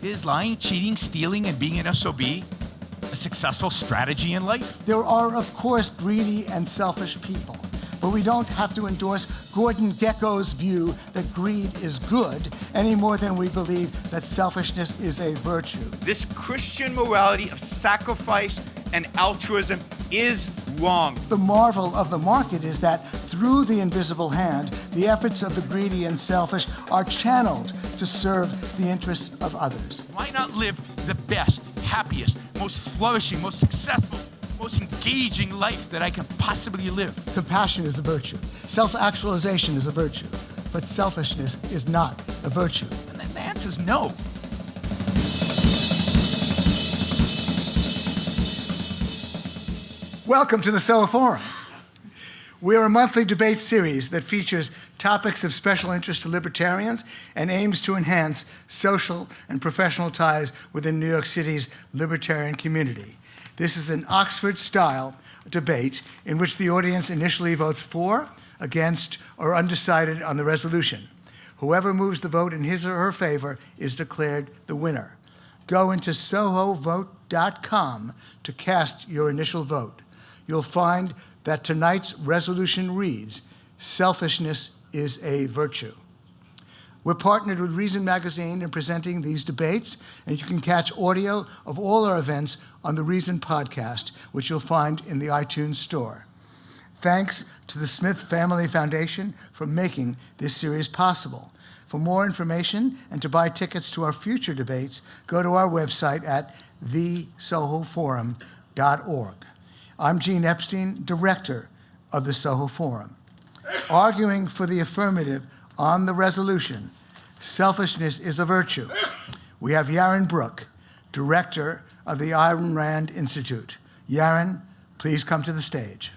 Is lying, cheating, stealing, and being an SOB a successful strategy in life? There are, of course, greedy and selfish people, but we don't have to endorse Gordon Gekko's view that greed is good any more than we believe that selfishness is a virtue. This Christian morality of sacrifice and altruism is wrong. The marvel of the market is that through the invisible hand, the efforts of the greedy and selfish are channeled to serve the interests of others. Why not live the best, happiest, most flourishing, most successful, most engaging life that I can possibly live? Compassion is a virtue. Self-actualization is a virtue. But selfishness is not a virtue. And the answer is no. Welcome to the Soho Forum. We're a monthly debate series that features topics of special interest to libertarians and aims to enhance social and professional ties within New York City's libertarian community. This is an Oxford-style debate in which the audience initially votes for, against, or undecided on the resolution. Whoever moves the vote in his or her favor is declared the winner. Go into sohovote.com to cast your initial vote. You'll find that tonight's resolution reads, "Selfishness is a virtue." We're partnered with Reason Magazine in presenting these debates, and you can catch audio of all our events on the Reason podcast, which you'll find in the iTunes store. Thanks to the Smith Family Foundation for making this series possible. For more information and to buy tickets to our future debates, go to our website at thesohoforum.org. I'm Gene Epstein, director of the Soho Forum. Arguing for the affirmative on the resolution, selfishness is a virtue, we have Yaron Brook, director of the Ayn Rand Institute. Yaron, please come to the stage.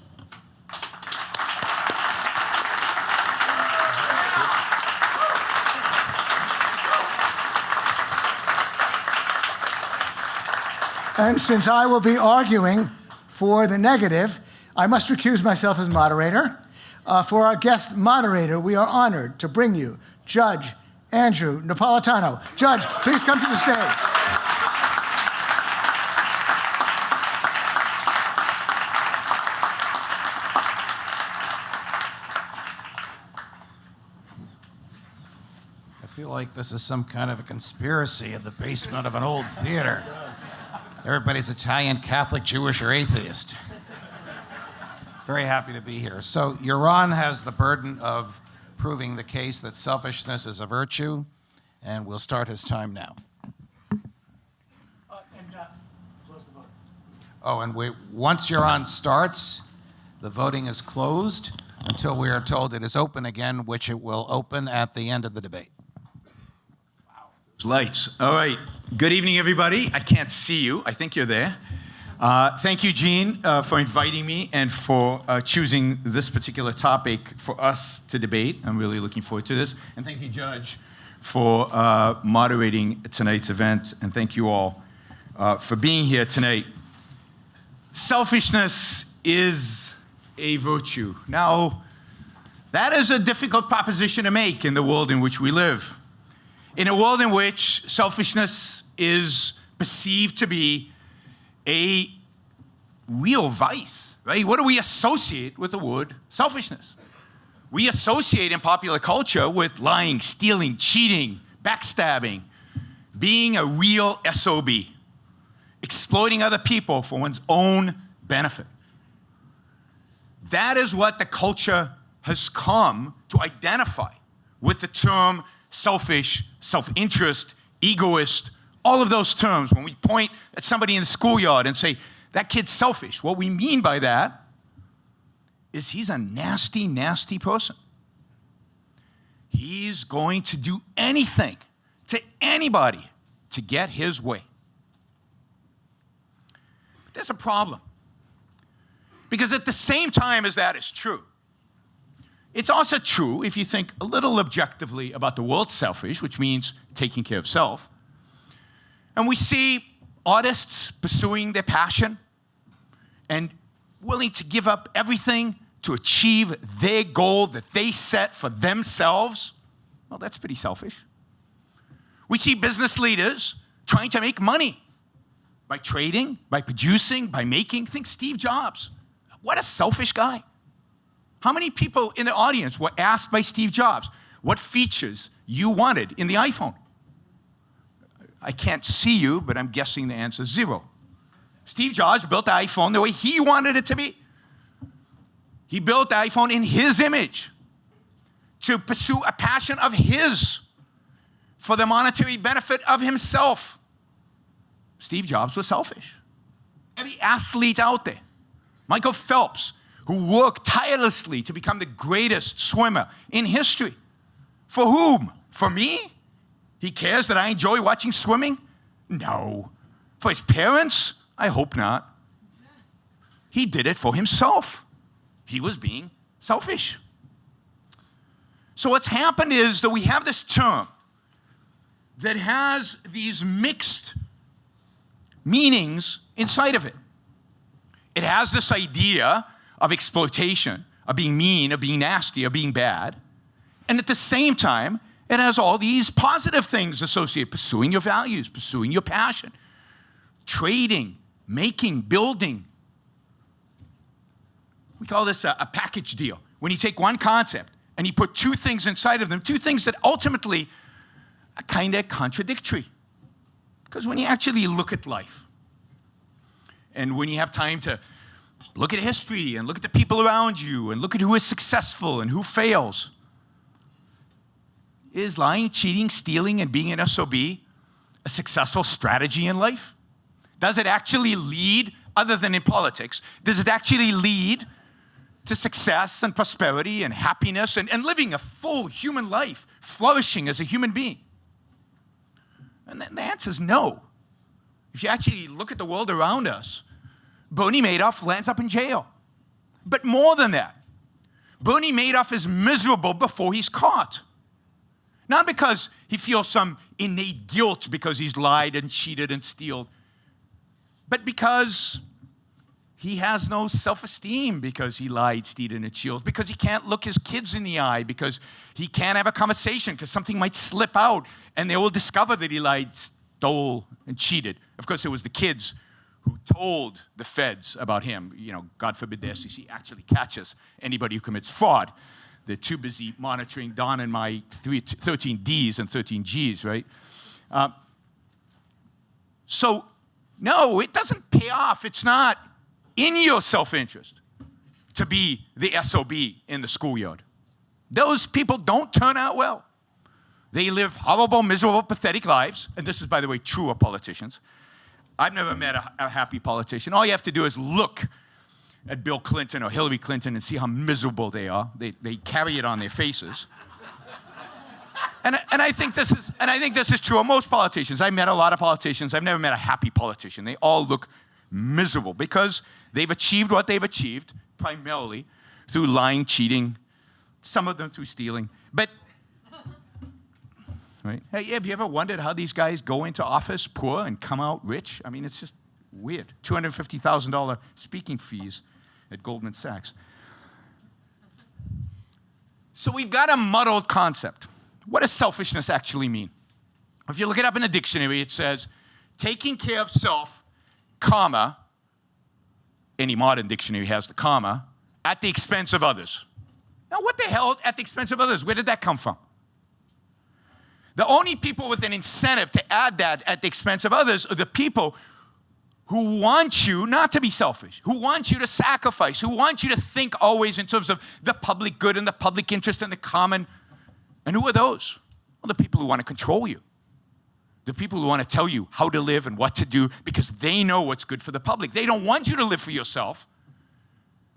And since I will be arguing for the negative, I must recuse myself as moderator. For our guest moderator, we are honored to bring you Judge Andrew Napolitano. Judge, please come to the stage. I feel like this is some kind of a conspiracy in the basement of an old theater. Everybody's Italian, Catholic, Jewish, or atheist. Very happy to be here. So Yaron has the burden of proving the case that selfishness is a virtue, and we'll start his time now. Close the vote. Oh, and once Yaron starts, the voting is closed until we are told it is open again, which it will open at the end of the debate. Lights. All right. Good evening, everybody. I can't see you. I think you're there. Thank you, Gene, for inviting me and for choosing this particular topic for us to debate. I'm really looking forward to this. And thank you, Judge, for moderating tonight's event. And thank you all for being here tonight. Selfishness is a virtue. Now, that is a difficult proposition to make in the world in which we live. In a world in which selfishness is perceived to be a real vice, right? What do we associate with the word selfishness? We associate in popular culture with lying, stealing, cheating, backstabbing, being a real SOB, exploiting other people for one's own benefit. That is what the culture has come to identify with the term selfish, self-interest, egoist, all of those terms. When we point at somebody in the schoolyard and say, that kid's selfish, what we mean by that is he's a nasty, nasty person. He's going to do anything to anybody to get his way. But there's a problem. Because at the same time as that is true, it's also true, if you think a little objectively about the word selfish, which means taking care of self, and we see artists pursuing their passion and willing to give up everything to achieve their goal that they set for themselves, well, that's pretty selfish. We see business leaders trying to make money by trading, by producing, by making. Think Steve Jobs. What a selfish guy. How many people in the audience were asked by Steve Jobs what features you wanted in the iPhone? I can't see you, but I'm guessing the answer is 0. Steve Jobs built the iPhone the way he wanted it to be. He built the iPhone in his image to pursue a passion of his for the monetary benefit of himself. Steve Jobs was selfish. Every athlete out there, Michael Phelps, who worked tirelessly to become the greatest swimmer in history. For whom? For me? He cares that I enjoy watching swimming? No. For his parents? I hope not. He did it for himself. He was being selfish. So what's happened is that we have this term that has these mixed meanings inside of it. It has this idea of exploitation, of being mean, of being nasty, of being bad. And at the same time, it has all these positive things associated, pursuing your values, pursuing your passion, trading, making, building. We call this a package deal. When you take one concept and you put two things inside of them, two things that ultimately are kind of contradictory. Because when you actually look at life, and when you have time to look at history and look at the people around you and look at who is successful and who fails, is lying, cheating, stealing, and being an SOB a successful strategy in life? Does it actually lead, other than in politics, does it actually lead to success and prosperity and happiness and living a full human life, flourishing as a human being? And the answer is no. If you actually look at the world around us, Bernie Madoff lands up in jail. But more than that, Bernie Madoff is miserable before he's caught. Not because he feels some innate guilt because he's lied and cheated and stealed, but because he has no self-esteem because he lied, stealed, and stealed, because he can't look his kids in the eye, because he can't have a conversation because something might slip out and they will discover that he lied, stole, and cheated. Of course, it was the kids who told the feds about him. You know, God forbid the SEC actually catches anybody who commits fraud. They're too busy monitoring Don and my 13 Ds and 13 Gs, right? So, no, it doesn't pay off. It's not in your self-interest to be the SOB in the schoolyard. Those people don't turn out well. They live horrible, miserable, pathetic lives. And this is, by the way, true of politicians. I've never met a happy politician. All you have to do is look at Bill Clinton or Hillary Clinton and see how miserable they are. They carry it on their faces. And I think this is true of most politicians. I've met a lot of politicians. I've never met a happy politician. They all look miserable because they've achieved what they've achieved primarily through lying, cheating, some of them through stealing. But, right? Hey, have you ever wondered how these guys go into office poor and come out rich? I mean, it's just weird. $250,000 speaking fees at Goldman Sachs. So we've got a muddled concept. What does selfishness actually mean? If you look it up in a dictionary, it says, taking care of self, comma, any modern dictionary has the comma, at the expense of others. Now, what the hell at the expense of others? Where did that come from? The only people with an incentive to add that at the expense of others are the people who want you not to be selfish, who want you to sacrifice, who want you to think always in terms of the public good and the public interest and the common. And who are those? Well, the people who want to control you. The people who want to tell you how to live and what to do because they know what's good for the public. They don't want you to live for yourself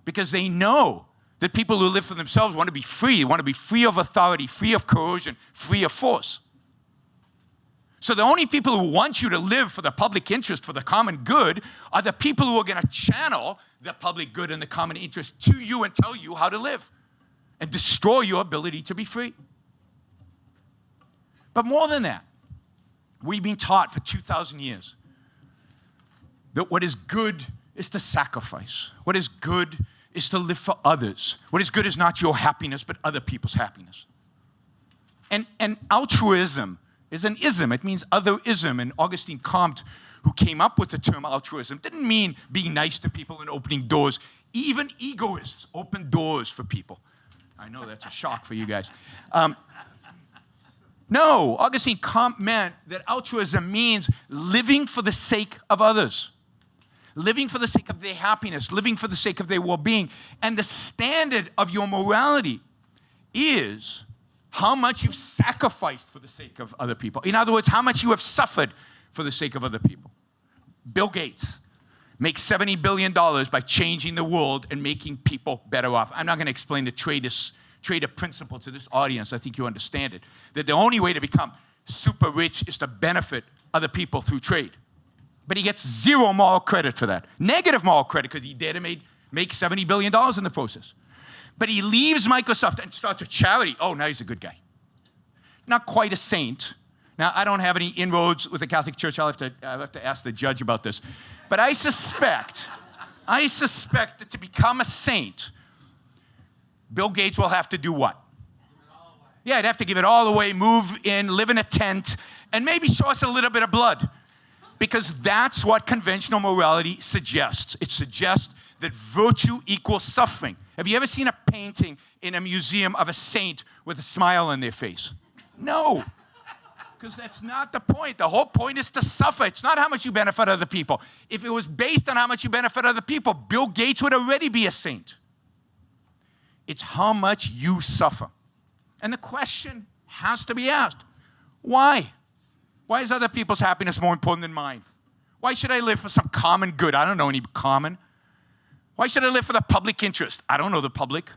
because they know that people who live for themselves want to be free of authority, free of coercion, free of force. So the only people who want you to live for the public interest, for the common good, are the people who are going to channel the public good and the common interest to you and tell you how to live and destroy your ability to be free. But more than that, we've been taught for 2,000 years that what is good is to sacrifice. What is good is to live for others. What is good is not your happiness, but other people's happiness. And altruism is an ism. It means otherism. And Auguste Comte, who came up with the term altruism, didn't mean being nice to people and opening doors. Even egoists open doors for people. I know that's a shock for you guys. No, Auguste Comte meant that altruism means living for the sake of others. Living for the sake of their happiness, living for the sake of their well-being. And the standard of your morality is how much you've sacrificed for the sake of other people. In other words, how much you have suffered for the sake of other people. Bill Gates makes $70 billion by changing the world and making people better off. I'm not going to explain the trader principle to this audience. I think you understand it. That the only way to become super rich is to benefit other people through trade. But he gets zero moral credit for that. Negative moral credit because he dared to make $70 billion in the process. But he leaves Microsoft and starts a charity. Oh, now he's a good guy. Not quite a saint. Now, I don't have any inroads with the Catholic Church. I'll have to ask the judge about this. But I suspect that to become a saint, Bill Gates will have to do what? Yeah, he'd have to give it all away, move in, live in a tent, and maybe show us a little bit of blood. Because that's what conventional morality suggests. It suggests that virtue equals suffering. Have you ever seen a painting in a museum of a saint with a smile on their face? No. Because that's not the point. The whole point is to suffer. It's not how much you benefit other people. If it was based on how much you benefit other people, Bill Gates would already be a saint. It's how much you suffer. And the question has to be asked, why? Why is other people's happiness more important than mine? Why should I live for some common good? I don't know any common. Why should I live for the public interest? I don't know the public.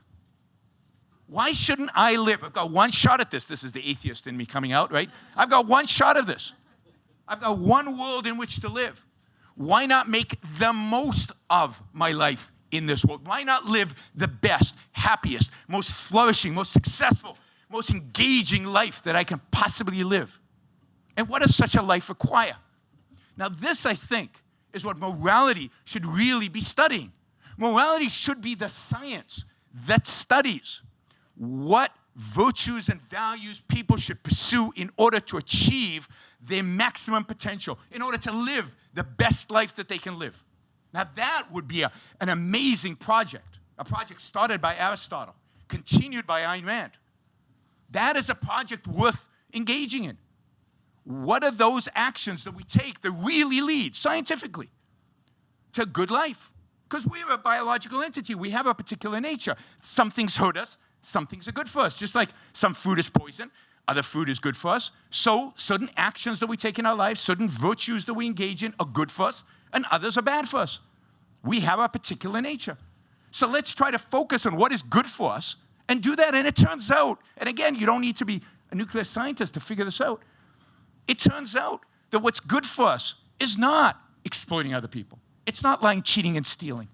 Why shouldn't I live? I've got one shot at this. This is the atheist in me coming out, right? I've got one shot at this. I've got one world in which to live. Why not make the most of my life in this world? Why not live the best, happiest, most flourishing, most successful, most engaging life that I can possibly live? And what does such a life require? Now, this, I think, is what morality should really be studying. Morality should be the science that studies what virtues and values people should pursue in order to achieve their maximum potential, in order to live the best life that they can live. Now, that would be an amazing project, a project started by Aristotle, continued by Ayn Rand. That is a project worth engaging in. What are those actions that we take that really lead, scientifically, to a good life? Because we're a biological entity. We have a particular nature. Some things hurt us. Some things are good for us. Just like some food is poison, other food is good for us. So certain actions that we take in our lives, certain virtues that we engage in are good for us, and others are bad for us. We have a particular nature. So let's try to focus on what is good for us and do that. And it turns out, and again, you don't need to be a nuclear scientist to figure this out. It turns out that what's good for us is not exploiting other people. It's not lying, cheating, and stealing.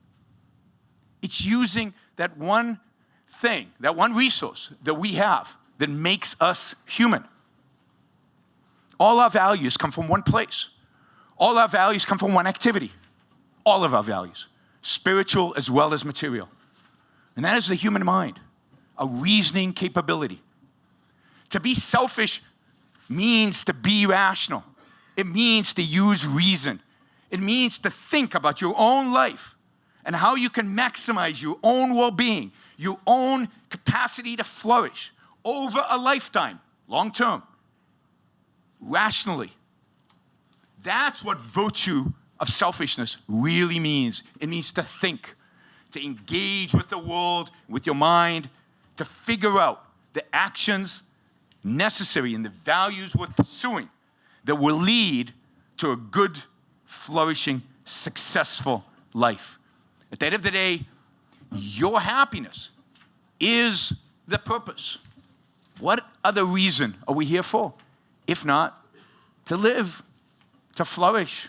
It's using that one thing, that one resource that we have that makes us human. All our values come from one place. All our values come from one activity. All of our values, spiritual as well as material. And that is the human mind, a reasoning capability. To be selfish means to be rational. It means to use reason. It means to think about your own life and how you can maximize your own well-being, your own capacity to flourish over a lifetime, long term, rationally. That's what virtue of selfishness really means. It means to think, to engage with the world, with your mind, to figure out the actions necessary and the values worth pursuing that will lead to a good, flourishing, successful life. At the end of the day, your happiness is the purpose. What other reason are we here for? If not to live, to flourish,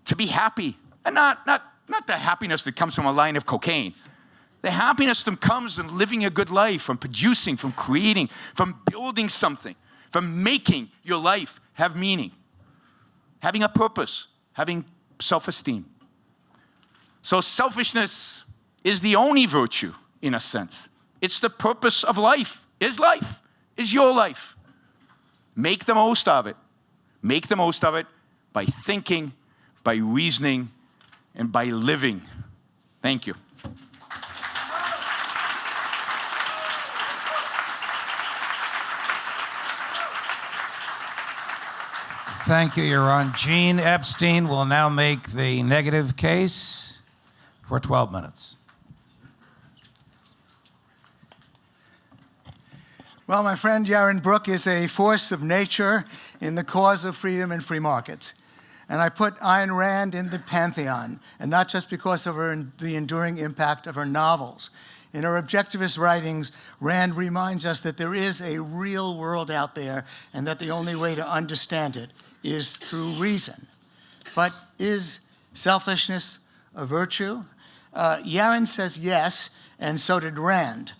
to be happy. And not the happiness that comes from a line of cocaine. The happiness that comes from living a good life, from producing, from creating, from building something, from making your life have meaning, having a purpose, having self-esteem. So selfishness is the only virtue, in a sense. It's the purpose of life, is your life. Make the most of it. Make the most of it by thinking, by reasoning, and by living. Thank you. Thank you, Yaron. Gene Epstein will now make the negative case for 12 minutes. Well, my friend Yaron Brook is a force of nature in the cause of freedom and free markets. And I put Ayn Rand in the pantheon, and not just because of the enduring impact of her novels. In her objectivist writings, Rand reminds us that there is a real world out there and that the only way to understand it is through reason. But is selfishness a virtue? Yaron says yes, and so did Rand.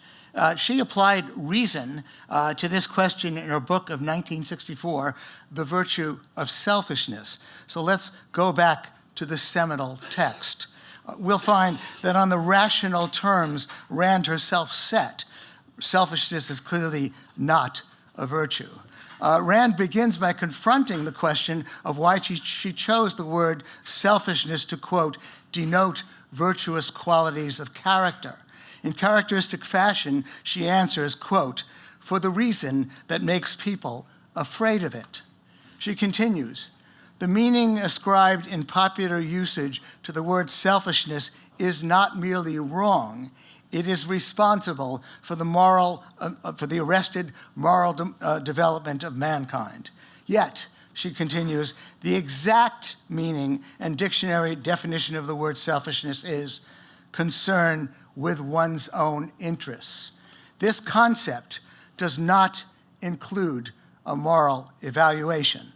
She applied reason to this question in her book of 1964, The Virtue of Selfishness. So let's go back to the seminal text. We'll find that on the rational terms Rand herself set, selfishness is clearly not a virtue. Rand begins by confronting the question of why she chose the word selfishness to, quote, denote virtuous qualities of character. In characteristic fashion, she answers, quote, for the reason that makes people afraid of it. She continues, the meaning ascribed in popular usage to the word selfishness is not merely wrong, it is responsible for the arrested moral development of mankind. Yet, she continues, the exact meaning and dictionary definition of the word selfishness is concern with one's own interests. This concept does not include a moral evaluation.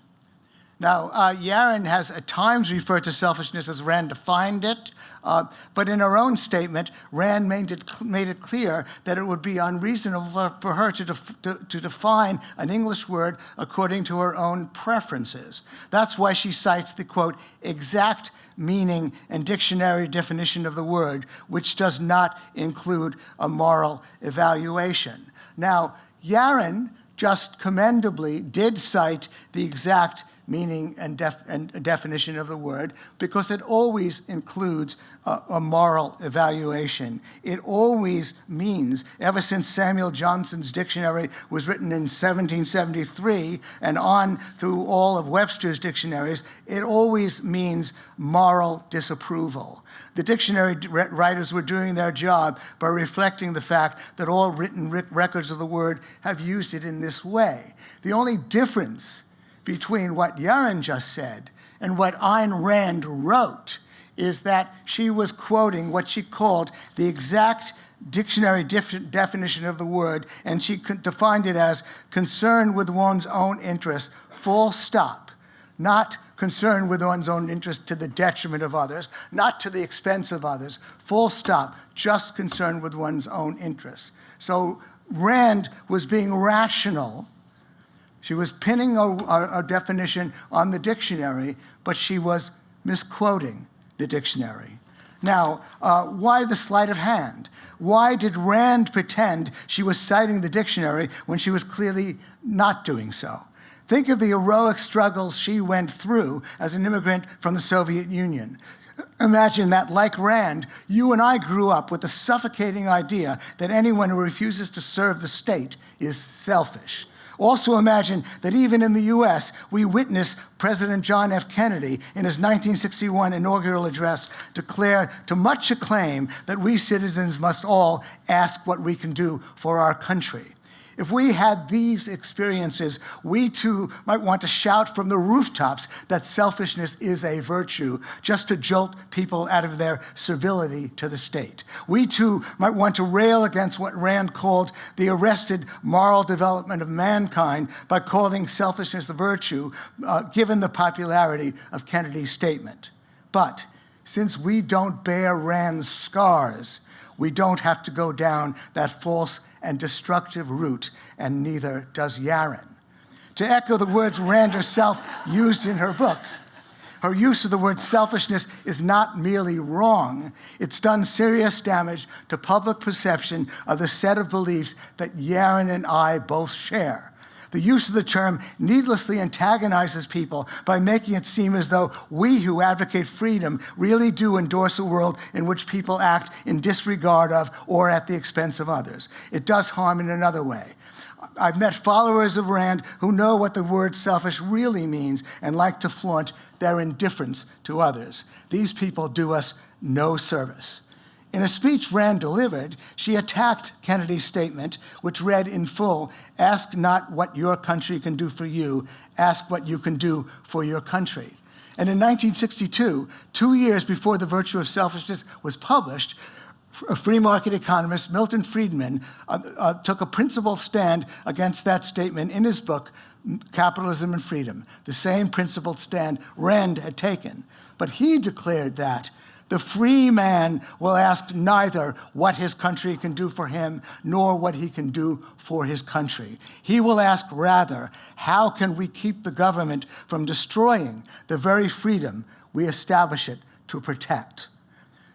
Now, Yaron has at times referred to selfishness as Rand defined it, but in her own statement, Rand made it clear that it would be unreasonable for her to define an English word according to her own preferences. That's why she cites the, quote, exact meaning and dictionary definition of the word, which does not include a moral evaluation. Now, Yaron just commendably did cite the exact meaning and definition of the word because it always includes a moral evaluation. It always means, ever since Samuel Johnson's dictionary was written in 1773 and on through all of Webster's dictionaries, it always means moral disapproval. The dictionary writers were doing their job by reflecting the fact that all written records of the word have used it in this way. The only difference between what Yaron just said and what Ayn Rand wrote is that she was quoting what she called the exact dictionary definition of the word, and she defined it as concern with one's own interest, full stop, not concern with one's own interest to the detriment of others, not to the expense of others, full stop, just concern with one's own interest. So Rand was being rational. She was pinning a definition on the dictionary, but she was misquoting the dictionary. Now, why the sleight of hand? Why did Rand pretend she was citing the dictionary when she was clearly not doing so? Think of the heroic struggles she went through as an immigrant from the Soviet Union. Imagine that, like Rand, you and I grew up with the suffocating idea that anyone who refuses to serve the state is selfish. Also imagine that even in the US, we witnessed President John F. Kennedy in his 1961 inaugural address declare to much acclaim that we citizens must all ask what we can do for our country. If we had these experiences, we too might want to shout from the rooftops that selfishness is a virtue, just to jolt people out of their servility to the state. We too might want to rail against what Rand called the arrested moral development of mankind by calling selfishness a virtue, given the popularity of Kennedy's statement. But since we don't bear Rand's scars, we don't have to go down that false and destructive route, and neither does Yaron. To echo the words Rand herself used in her book, her use of the word selfishness is not merely wrong, it's done serious damage to public perception of the set of beliefs that Yaron and I both share. The use of the term needlessly antagonizes people by making it seem as though we who advocate freedom really do endorse a world in which people act in disregard of or at the expense of others. It does harm in another way. I've met followers of Rand who know what the word selfish really means and like to flaunt their indifference to others. These people do us no service. In a speech Rand delivered, she attacked Kennedy's statement, which read in full, "Ask not what your country can do for you, ask what you can do for your country." And in 1962, 2 years before The Virtue of Selfishness was published, a free market economist, Milton Friedman, took a principled stand against that statement in his book, Capitalism and Freedom, the same principled stand Rand had taken. But he declared that the free man will ask neither what his country can do for him nor what he can do for his country. He will ask rather, how can we keep the government from destroying the very freedom we establish it to protect?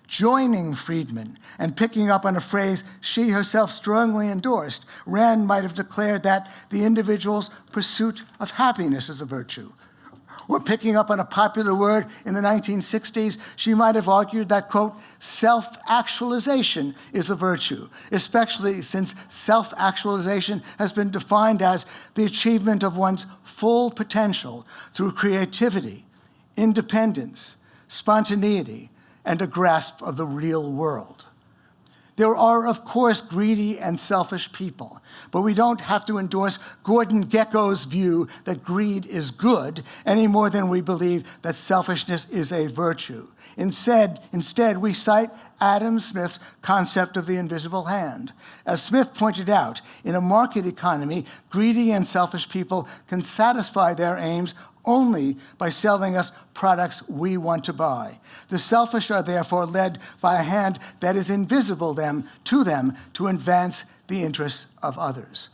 Joining Friedman and picking up on a phrase she herself strongly endorsed, Rand might have declared that the individual's pursuit of happiness is a virtue. Or picking up on a popular word in the 1960s, she might have argued that, quote, self-actualization is a virtue, especially since self-actualization has been defined as the achievement of one's full potential through creativity, independence, spontaneity, and a grasp of the real world. There are, of course, greedy and selfish people, but we don't have to endorse Gordon Gekko's view that greed is good any more than we believe that selfishness is a virtue. Instead, we cite Adam Smith's concept of the invisible hand. As Smith pointed out, in a market economy, greedy and selfish people can satisfy their aims only by selling us products we want to buy. The selfish are therefore led by a hand that is invisible to them to advance the interests of others.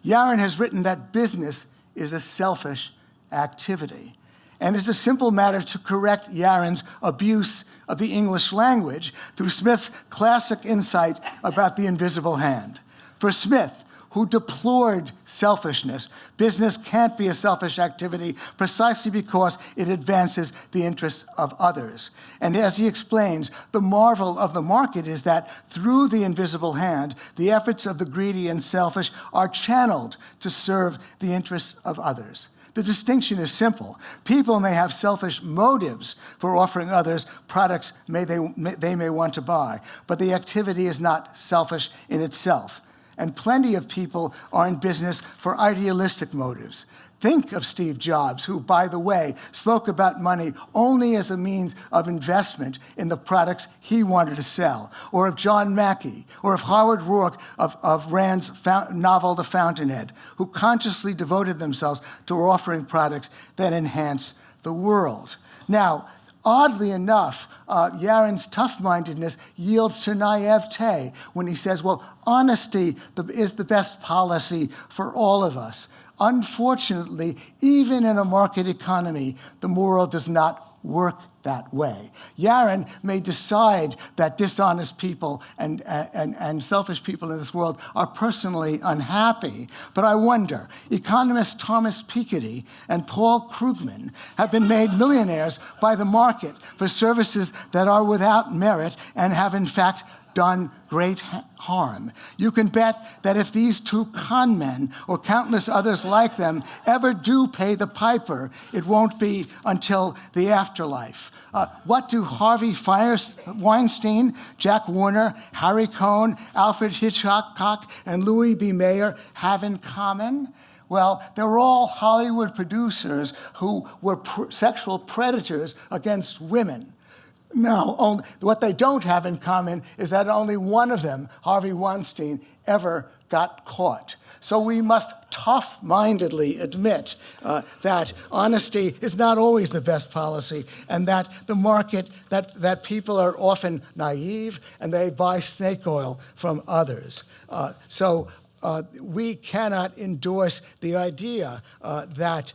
Yaron has written that business is a selfish activity. And it's a simple matter to correct Yaron's abuse of the English language through Smith's classic insight about the invisible hand. For Smith, who deplored selfishness, business can't be a selfish activity precisely because it advances the interests of others. And as he explains, the marvel of the market is that through the invisible hand, the efforts of the greedy and selfish are channeled to serve the interests of others. The distinction is simple. People may have selfish motives for offering others products they may want to buy, but the activity is not selfish in itself. And plenty of people are in business for idealistic motives. Think of Steve Jobs, who, by the way, spoke about money only as a means of investment in the products he wanted to sell, or of John Mackey, or of Howard Rourke of Rand's novel The Fountainhead, who consciously devoted themselves to offering products that enhance the world. Now, oddly enough, Yaron's tough-mindedness yields to naivete when he says, well, honesty is the best policy for all of us. Unfortunately, even in a market economy, the world does not work that way. Yaron may decide that dishonest people and selfish people in this world are personally unhappy, but I wonder, economists Thomas Piketty and Paul Krugman have been made millionaires by the market for services that are without merit and have in fact done great harm. You can bet that if these two con men or countless others like them ever do pay the piper, it won't be until the afterlife. What do Harvey Weinstein, Jack Warner, Harry Cohn, Alfred Hitchcock, and Louis B. Mayer have in common? Well, they're all Hollywood producers who were sexual predators against women. No, what they don't have in common is that only one of them, Harvey Weinstein, ever got caught. So we must tough-mindedly admit that honesty is not always the best policy, and that the market, that people are often naive and they buy snake oil from others. We cannot endorse the idea that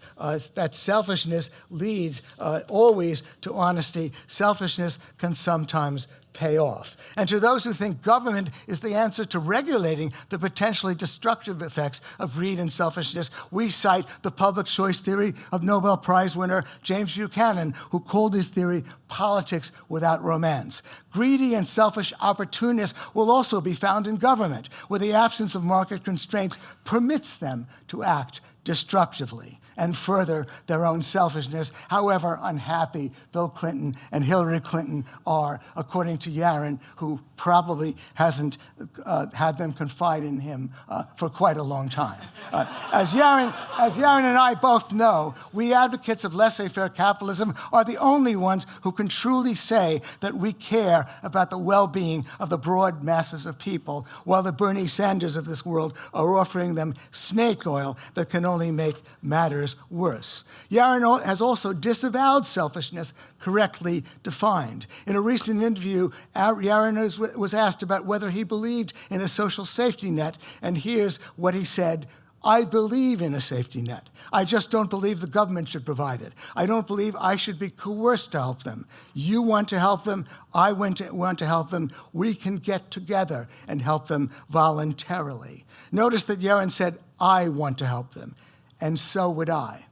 selfishness leads always to honesty. Selfishness can sometimes pay off. And to those who think government is the answer to regulating the potentially destructive effects of greed and selfishness, we cite the public choice theory of Nobel Prize winner James Buchanan, who called his theory politics without romance. Greedy and selfish opportunists will also be found in government, where the absence of market constraints permits them to act destructively and further their own selfishness, however unhappy Bill Clinton and Hillary Clinton are, according to Yaron, who probably hasn't had them confide in him for quite a long time. As Yaron and I both know, we advocates of laissez-faire capitalism are the only ones who can truly say that we care about the well-being of the broad masses of people, while the Bernie Sanders of this world are offering them snake oil that can only make matters worse. Yaron has also disavowed selfishness correctly defined. In a recent interview, Yaron was asked about whether he believed in a social safety net, and here's what he said: I believe in a safety net. I just don't believe the government should provide it. I don't believe I should be coerced to help them. You want to help them, I want to help them. We can get together and help them voluntarily. Notice that Yaron said, I want to help them, and so would I.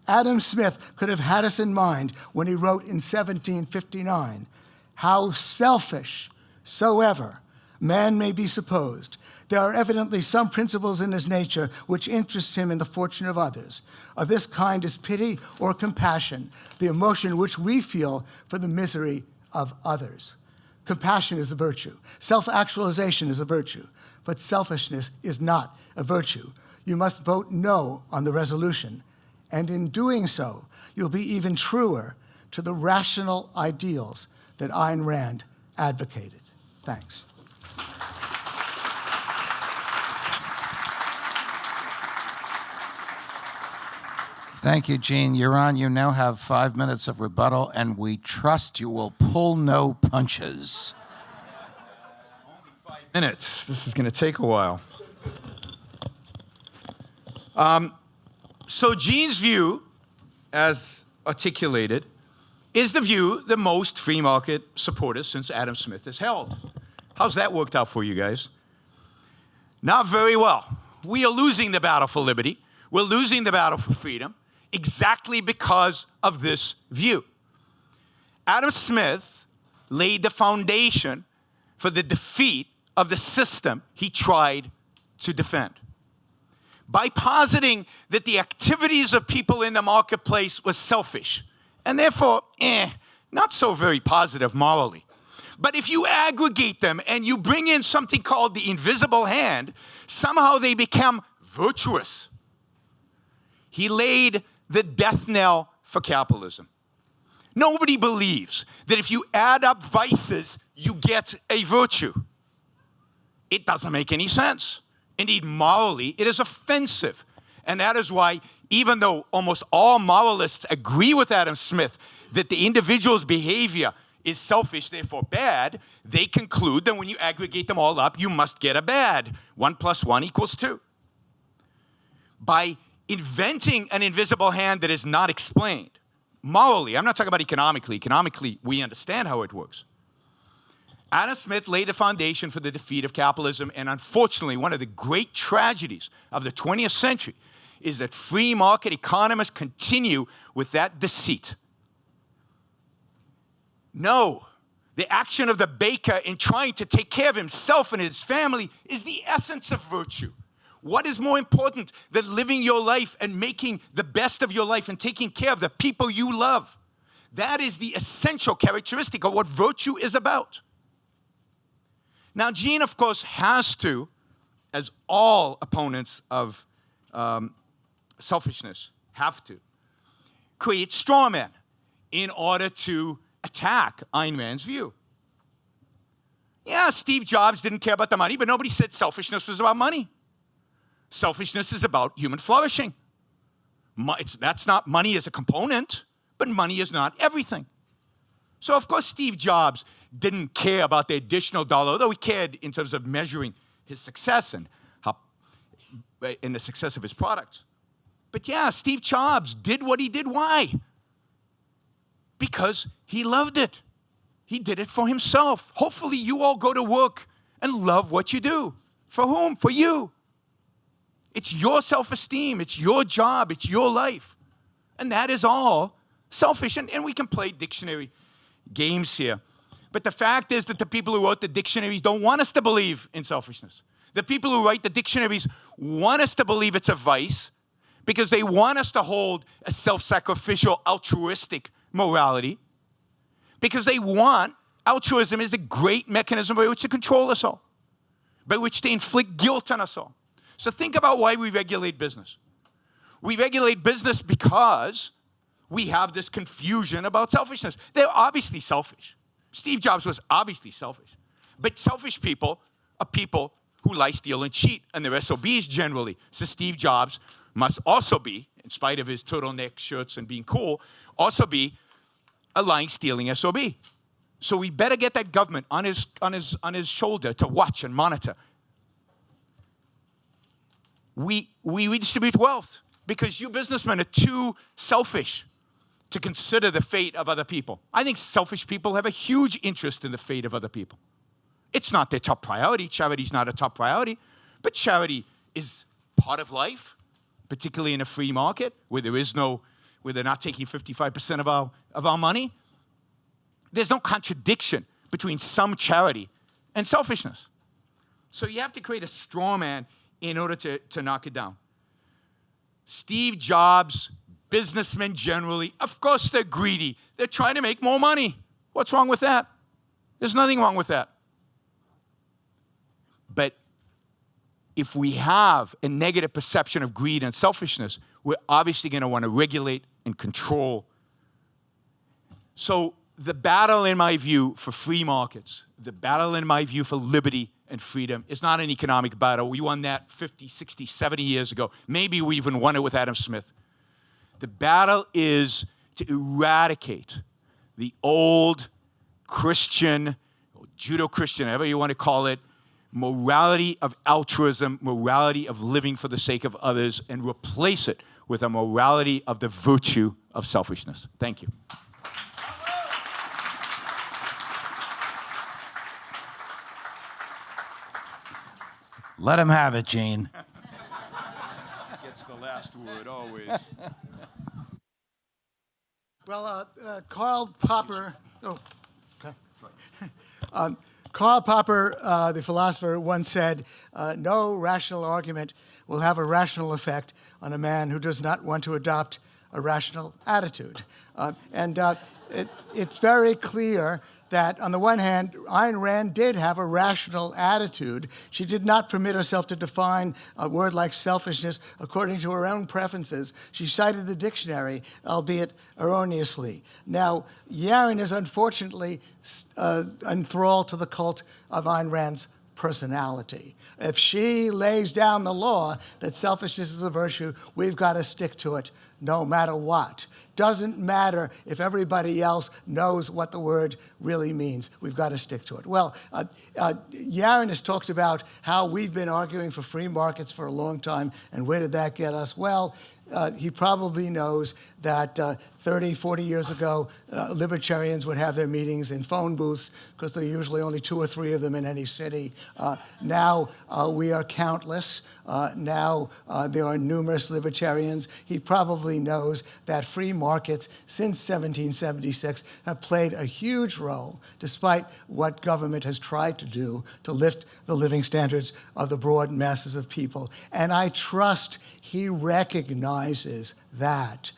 Adam Smith could have had us in mind when he wrote in 1759, how selfish soever man may be supposed, there are evidently some principles in his nature which interest him in the fortune of others. Of this kind is pity or compassion, the emotion which we feel for the misery of others. Compassion is a virtue. Self-actualization is a virtue. But selfishness is not a virtue. You must vote no on the resolution. And in doing so, you'll be even truer to the rational ideals that Ayn Rand advocated. Thanks. Thank you, Gene. Yaron, you now have 5 minutes of rebuttal, and we trust you will pull no punches. Only 5 minutes. This is going to take a while. So Gene's view, as articulated, is the view that most free market supporters since Adam Smith has held. How's that worked out for you guys? Not very well. We are losing the battle for liberty. We're losing the battle for freedom exactly because of this view. Adam Smith laid the foundation for the defeat of the system he tried to defend by positing that the activities of people in the marketplace were selfish and therefore, not so very positive morally. But if you aggregate them and you bring in something called the invisible hand, somehow they become virtuous. He laid the death knell for capitalism. Nobody believes that if you add up vices, you get a virtue. It doesn't make any sense. Indeed, morally, it is offensive. And that is why, even though almost all moralists agree with Adam Smith that the individual's behavior is selfish, therefore bad, they conclude that when you aggregate them all up, you must get a bad. 1 + 1 = 2. By inventing an invisible hand that is not explained, morally, I'm not talking about economically. Economically, we understand how it works. Adam Smith laid the foundation for the defeat of capitalism, and unfortunately, one of the great tragedies of the 20th century is that free market economists continue with that deceit. No, the action of the baker in trying to take care of himself and his family is the essence of virtue. What is more important than living your life and making the best of your life and taking care of the people you love? That is the essential characteristic of what virtue is about. Now, Gene, of course, has to, as all opponents of selfishness have to, create straw men in order to attack Ayn Rand's view. Yeah, Steve Jobs didn't care about the money, but nobody said selfishness was about money. Selfishness is about human flourishing. That's not money as a component, but money is not everything. So, of course, Steve Jobs didn't care about the additional dollar, although he cared in terms of measuring his success and the success of his products. But yeah, Steve Jobs did what he did. Why? Because he loved it. He did it for himself. Hopefully you all go to work and love what you do. For whom? For you. It's your self-esteem. It's your job. It's your life. And that is all selfish. And we can play dictionary games here. But the fact is that the people who wrote the dictionaries don't want us to believe in selfishness. The people who write the dictionaries want us to believe it's a vice because they want us to hold a self-sacrificial, altruistic morality because they want altruism is the great mechanism by which to control us all, by which to inflict guilt on us all. So think about why we regulate business. We regulate business because we have this confusion about selfishness. They're obviously selfish. Steve Jobs was obviously selfish. But selfish people are people who lie, steal, and cheat, and they're SOBs generally. So Steve Jobs must also be, in spite of his turtleneck shirts and being cool, also be a lying, stealing SOB. So we better get that government on his shoulder to watch and monitor. We redistribute wealth because you businessmen are too selfish to consider the fate of other people. I think selfish people have a huge interest in the fate of other people. It's not their top priority. Charity's not a top priority, but charity is part of life, particularly in a free market where they're not taking 55% of our money. There's no contradiction between some charity and selfishness. So you have to create a straw man in order to knock it down. Steve Jobs, businessmen generally, of course they're greedy. They're trying to make more money. What's wrong with that? There's nothing wrong with that. But if we have a negative perception of greed and selfishness, we're obviously going to want to regulate and control. So the battle, in my view, for free markets, the battle, in my view, for liberty and freedom is not an economic battle. We won that 50, 60, 70 years ago. Maybe we even won it with Adam Smith. The battle is to eradicate the old Christian, Judeo-Christian, however you want to call it, morality of altruism, morality of living for the sake of others, and replace it with a morality of the virtue of selfishness. Thank you. Let him have it, Gene. Gets the last word always. Well, Karl Popper. Oh, okay. Karl Popper, the philosopher, once said, "No rational argument will have a rational effect on a man who does not want to adopt a rational attitude." It's very clear that, on the one hand, Ayn Rand did have a rational attitude. She did not permit herself to define a word like selfishness according to her own preferences. She cited the dictionary, albeit erroneously. Now, Yaron is unfortunately enthralled to the cult of Ayn Rand's personality. If she lays down the law that selfishness is a virtue, we've got to stick to it no matter what. Doesn't matter if everybody else knows what the word really means. We've got to stick to it. Well, Yaron has talked about how we've been arguing for free markets for a long time, and where did that get us? Well, he probably knows that 30, 40 years ago, libertarians would have their meetings in phone booths because there are usually only 2 or 3 of them in any city. Now we are countless. Now there are numerous libertarians. He probably knows that free markets since 1776 have played a huge role, despite what government has tried to do to lift the living standards of the broad masses of people. And I trust he recognizes that.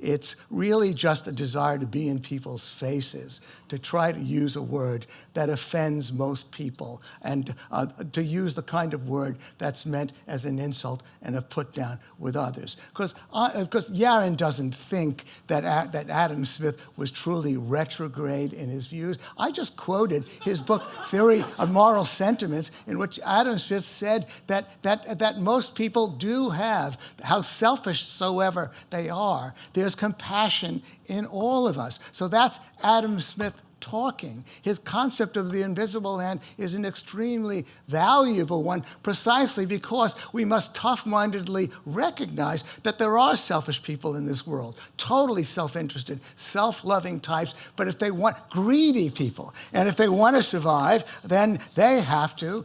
It's really just a desire to be in people's faces, to try to use a word that offends most people, and to use the kind of word that's meant as an insult and a put down with others. Because Yaron doesn't think that Adam Smith was truly retrograde in his views. I just quoted his book, Theory of Moral Sentiments, in which Adam Smith said that most people do have, how selfish soever they are, there's compassion in all of us. So that's Adam Smith talking. His concept of the invisible hand is an extremely valuable one, precisely because we must tough-mindedly recognize that there are selfish people in this world, totally self-interested, self-loving types, but if they want greedy people, and if they want to survive, then they have to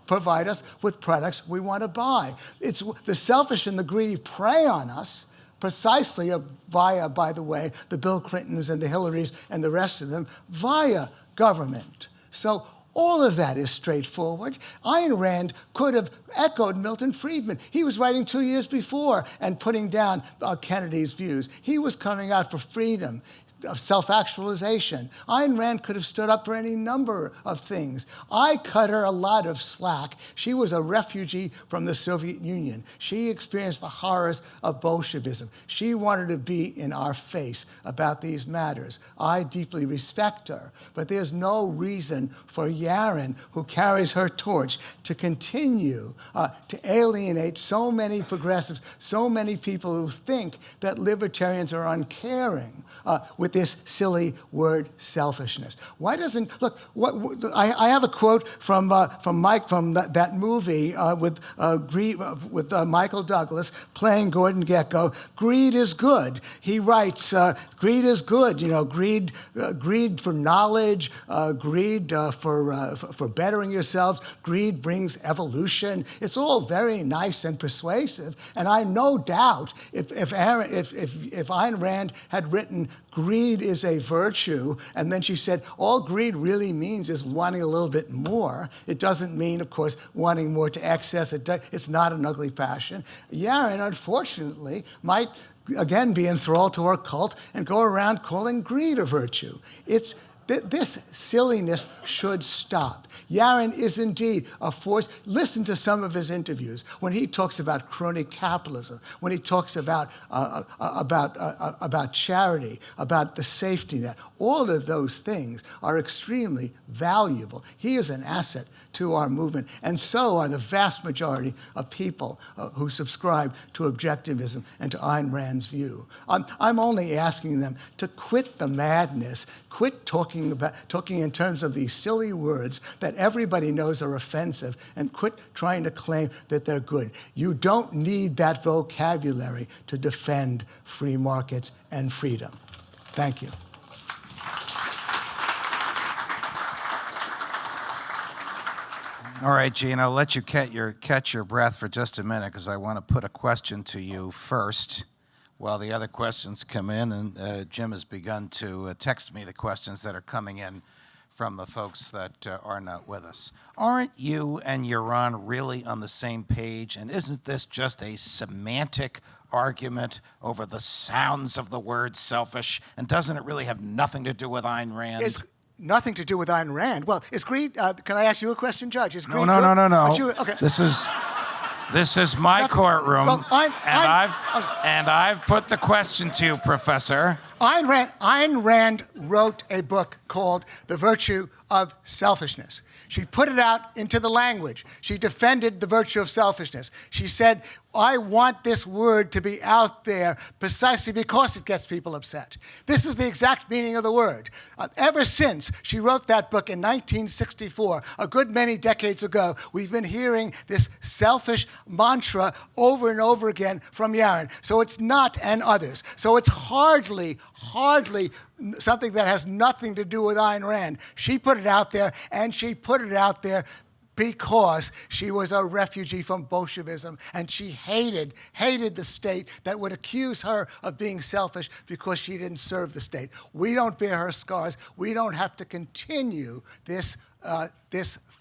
provide us with products we want to buy. It's the selfish and the greedy prey on us precisely via, by the way, the Bill Clintons and the Hillarys and the rest of them, via government. So all of that is straightforward. Ayn Rand could have echoed Milton Friedman. He was writing 2 years before and putting down Kennedy's views. He was coming out for freedom, of self-actualization. Ayn Rand could have stood up for any number of things. I cut her a lot of slack. She was a refugee from the Soviet Union. She experienced the horrors of Bolshevism. She wanted to be in our face about these matters. I deeply respect her, but there's no reason for Yaron, who carries her torch, to continue to alienate so many progressives, so many people who think that libertarians are uncaring with this silly word selfishness. Why doesn't, look, I have a quote from Mike from that movie with Michael Douglas playing Gordon Gekko. Greed is good. He writes, greed is good. You know, greed for knowledge, greed for bettering yourselves. Greed brings evolution. It's all very nice and persuasive. And I no doubt if Ayn Rand had written greed is a virtue, and then she said, all greed really means is wanting a little bit more. It doesn't mean, of course, wanting more to excess. It's not an ugly passion. Yaron, unfortunately, might again be enthralled to her cult and go around calling greed a virtue. This silliness should stop. Yaron is indeed a force. Listen to some of his interviews when he talks about crony capitalism, when he talks about charity, about the safety net. All of those things are extremely valuable. He is an asset to our movement, and so are the vast majority of people who subscribe to objectivism and to Ayn Rand's view. I'm only asking them to quit the madness, quit talking in terms of these silly words that everybody knows are offensive, and quit trying to claim that they're good. You don't need that vocabulary to defend free markets and freedom. Thank you. All right, Gene, I'll let you catch your breath for just a minute because I want to put a question to you first while the other questions come in. And Jim has begun to text me the questions that are coming in from the folks that are not with us. Aren't you and Yaron really on the same page? And isn't this just a semantic argument over the sounds of the word selfish? And doesn't it really have nothing to do with Ayn Rand? Nothing to do with Ayn Rand. Well, is greed, can I ask you a question, Judge? Is greed No. Okay. This is my courtroom, Well, and I've put the question to you, Professor. Ayn Rand wrote a book called The Virtue of Selfishness. She put it out into the language. She defended the virtue of selfishness. She said, I want this word to be out there precisely because it gets people upset. This is the exact meaning of the word. Ever since she wrote that book in 1964, a good many decades ago, we've been hearing this selfish mantra over and over again from Yaron. So it's not and others. So it's hardly something that has nothing to do with Ayn Rand. She put it out there, and she put it out there because she was a refugee from Bolshevism, and she hated the state that would accuse her of being selfish because she didn't serve the state. We don't bear her scars. We don't have to continue this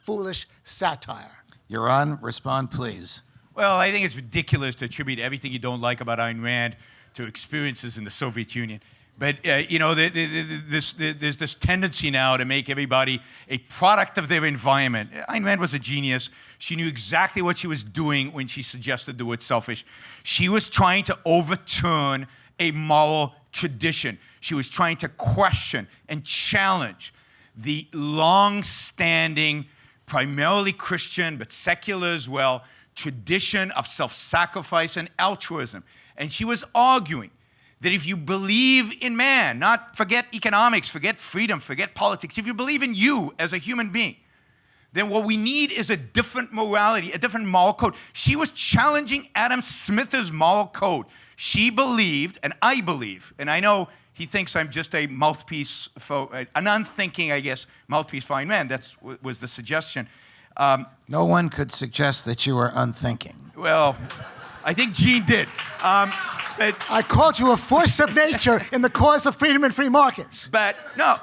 foolish satire. Yaron, respond, please. Well, I think it's ridiculous to attribute everything you don't like about Ayn Rand to experiences in the Soviet Union. But, there's this tendency now to make everybody a product of their environment. Ayn Rand was a genius. She knew exactly what she was doing when she suggested the word selfish. She was trying to overturn a moral tradition. She was trying to question and challenge the long-standing, primarily Christian, but secular as well, tradition of self-sacrifice and altruism. And she was arguing that if you believe in man, forget economics, forget freedom, forget politics, if you believe in you as a human being, then what we need is a different morality, a different moral code. She was challenging Adam Smith's moral code. She believed, and I believe, and I know he thinks I'm just a mouthpiece, an unthinking, I guess, mouthpiece for Ayn Rand. That was the suggestion. No one could suggest that you were unthinking. Well, I think Gene did. I called you a force of nature in the cause of freedom and free markets. But no.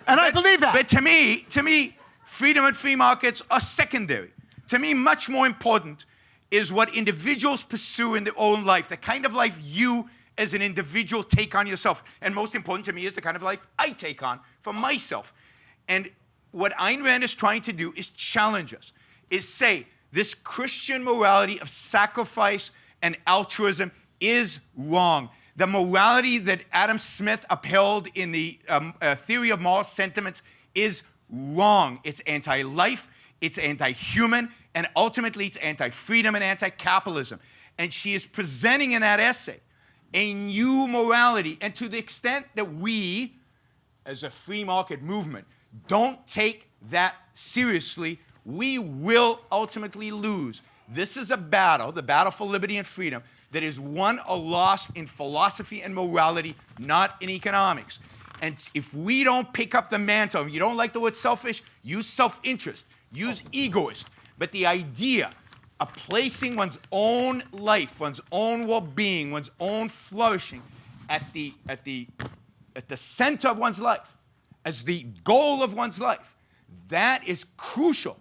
And I believe that. But to me, freedom and free markets are secondary. To me, much more important is what individuals pursue in their own life, the kind of life you as an individual take on yourself. And most important to me is the kind of life I take on for myself. And what Ayn Rand is trying to do is challenge us, is say this Christian morality of sacrifice and altruism is wrong. The morality that Adam Smith upheld in the theory of moral sentiments is wrong. It's anti-life, it's anti-human, and ultimately it's anti-freedom and anti-capitalism. And she is presenting in that essay a new morality. And to the extent that we, as a free market movement, don't take that seriously, we will ultimately lose. This is a battle, the battle for liberty and freedom, that is won or lost in philosophy and morality, not in economics. And if we don't pick up the mantle, you don't like the word selfish, use self-interest, use egoist. But the idea of placing one's own life, one's own well-being, one's own flourishing at the center of one's life, as the goal of one's life, that is crucial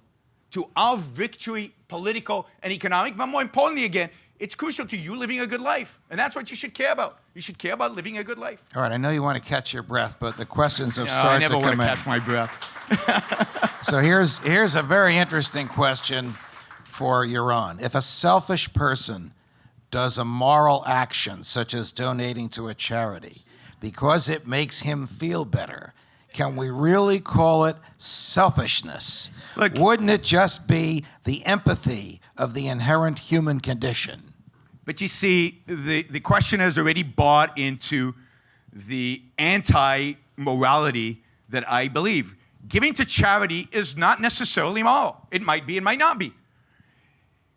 to our victory, political and economic. But more importantly, again, it's crucial to you living a good life. And that's what you should care about. You should care about living a good life. All right, I know you want to catch your breath, but the questions have started to come in. I never want to catch my breath. So here's a very interesting question for Yaron. If a selfish person does a moral action, such as donating to a charity, because it makes him feel better, can we really call it selfishness? Look, wouldn't it just be the empathy of the inherent human condition? But you see, the question has already bought into the anti-morality that I believe. Giving to charity is not necessarily moral. It might be, it might not be.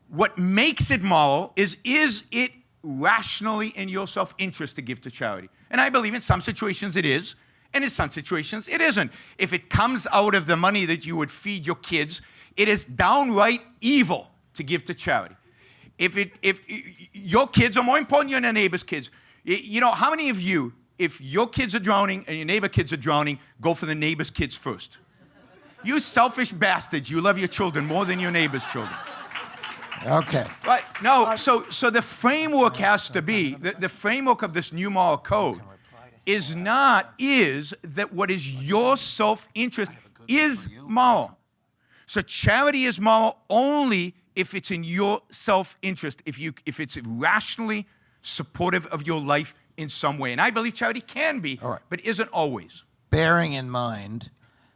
What makes it moral is it rationally in your self-interest to give to charity? And I believe in some situations it is, and in some situations it isn't. If it comes out of the money that you would feed your kids, it is downright evil to give to charity. If your kids are more important than your neighbor's kids, you know, how many of you, if your kids are drowning and your neighbor kids are drowning, go for the neighbor's kids first? You selfish bastards, you love your children more than your neighbor's children. Okay. Right, no, so the framework has to be, the framework of this new moral code is that what is your self-interest is moral. So charity is moral only if it's in your self-interest, if it's rationally supportive of your life in some way. And I believe charity can be, but isn't always. Bearing in mind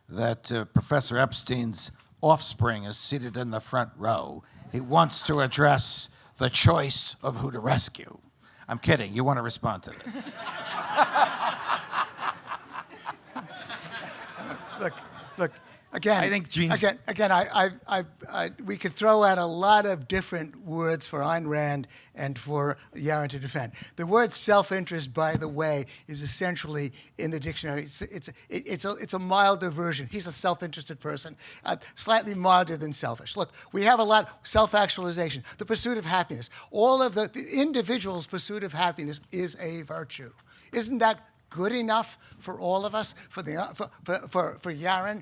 that Professor Epstein's offspring is seated in the front row, he wants to address the choice of who to rescue. I'm kidding. You want to respond to this? Look. Again, I think Gene's... we could throw out a lot of different words for Ayn Rand and for Yaron to defend. The word self-interest, by the way, is essentially in the dictionary. It's a milder version. He's a self-interested person, slightly milder than selfish. Look, we have a lot self-actualization, the pursuit of happiness. All of the individual's pursuit of happiness is a virtue. Isn't that good enough for all of us? For Yaron,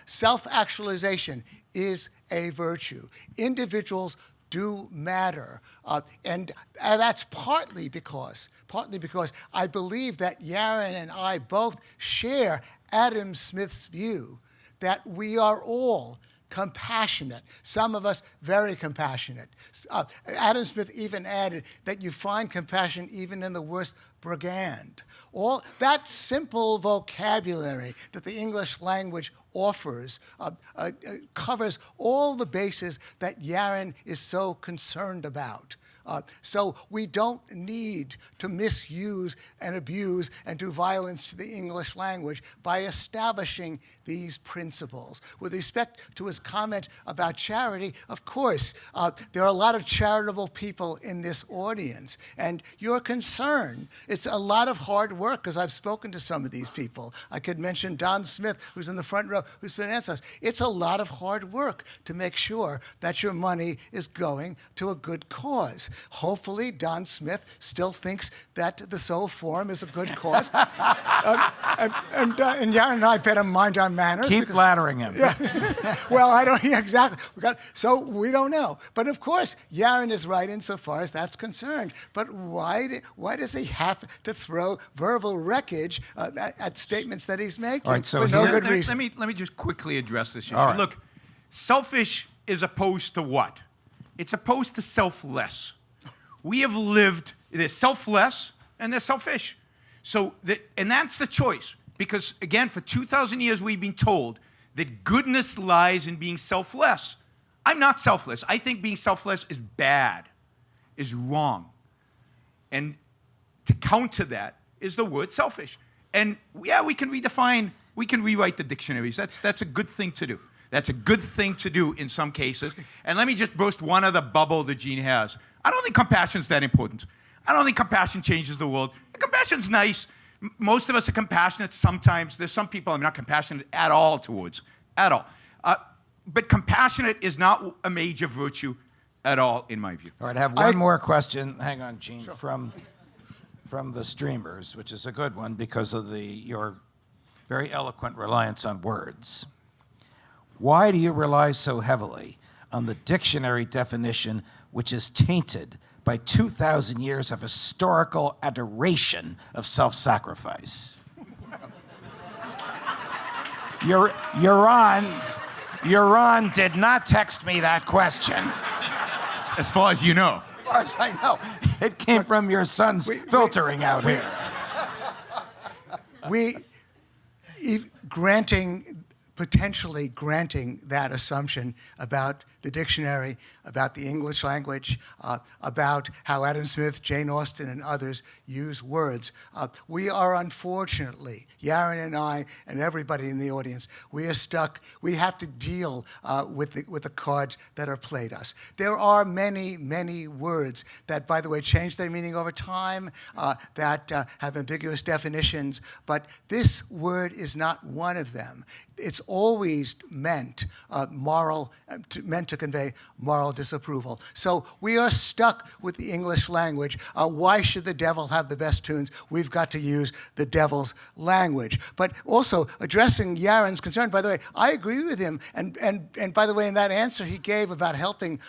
self-actualization is a virtue. Individuals do matter, and that's partly because I believe that Yaron and I both share Adam Smith's view that we are all compassionate, some of us very compassionate. Adam Smith even added that you find compassion even in the worst brigand. All that simple vocabulary that the English language offers covers all the bases that Yaron is so concerned about. So we don't need to misuse and abuse and do violence to the English language by establishing these principles. With respect to his comment about charity, of course, there are a lot of charitable people in this audience, and your concern, it's a lot of hard work, because I've spoken to some of these people. I could mention Don Smith, who's in the front row, who's financed us. It's a lot of hard work to make sure that your money is going to a good cause. Hopefully, Don Smith still thinks that the Soul Forum is a good cause. And Yaron and I better mind our manners. Keep flattering him. Yeah. Well, I don't, yeah, exactly. So we don't know. But of course, Yaron is right insofar as that's concerned. But why does he have to throw verbal wreckage at statements that he's making? All right, so for no good reason? Let me just quickly address this issue. All right. Look, selfish is opposed to what? It's opposed to selfless. We have lived, there's selfless and there's selfish. And that's the choice. Because again, for 2,000 years we've been told that goodness lies in being selfless. I'm not selfless. I think being selfless is bad, is wrong. And to counter that is the word selfish. And yeah, we can rewrite the dictionaries. That's a good thing to do. That's a good thing to do in some cases. And let me just burst one other bubble that Gene has. I don't think compassion's that important. I don't think compassion changes the world. Compassion's nice. Most of us are compassionate sometimes. There's some people I'm not compassionate at all towards, at all. But compassionate is not a major virtue at all, in my view. All right, I have one more question. Hang on, Gene, sure. From the streamers, which is a good one because of your very eloquent reliance on words. Why do you rely so heavily on the dictionary definition, which is tainted by 2,000 years of historical adoration of self-sacrifice? Yaron did not text me that question. As far as you know. As far as I know. It came from your son's filtering out here. Potentially granting that assumption about the dictionary, about the English language, about how Adam Smith, Jane Austen, and others use words. We are unfortunately, Yaron and I and everybody in the audience, we are stuck. We have to deal with the cards that are played us. There are many, many words that, by the way, change their meaning over time, that have ambiguous definitions, but this word is not one of them. It's always meant meant to convey moral disapproval. So we are stuck with the English language. Why should the devil have the best tunes? We've got to use the devil's language. But also addressing Yaron's concern, by the way, I agree with him. And by the way, in that answer he gave about helping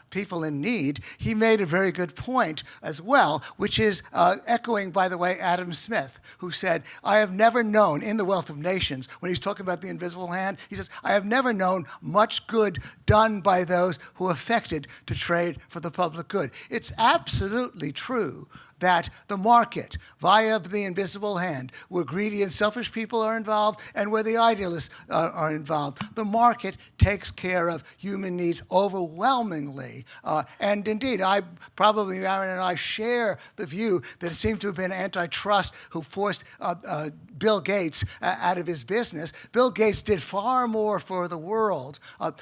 people in need, he made a very good point as well, which is echoing, by the way, Adam Smith, who said, I have never known, in The Wealth of Nations, when he's talking about the invisible hand, he says, I have never known much good done by those who are affected to trade for the public good. It's absolutely true that the market, via the invisible hand, where greedy and selfish people are involved and where the idealists are involved, the market takes care of human needs overwhelmingly. And indeed, Yaron and I share the view that it seemed to have been antitrust who forced Bill Gates out of his business. Bill Gates did far more for the world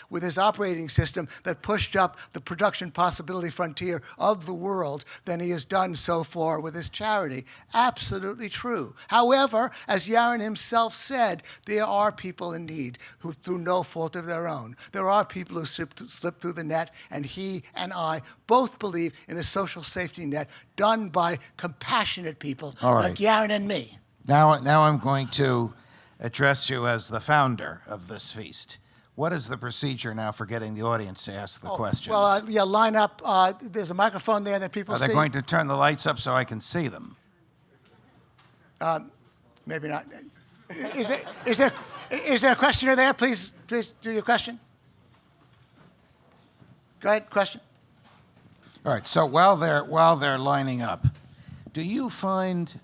with his operating system that pushed up the production possibility frontier of the world than he has done so far with his charity. Absolutely true. However, as Yaron himself said, there are people in need who, through no fault of their own, there are people who slip through the net, and he and I both believe in a social safety net done by compassionate people like Yaron and me. Now I'm going to address you as the founder of this feast. What is the procedure now for getting the audience to ask the questions? Well, line up. There's a microphone there that people see. Are they going to turn the lights up so I can see them? Maybe not. Is there a questioner there? Please do your question. Go ahead, question. All right. So while they're lining up, do you find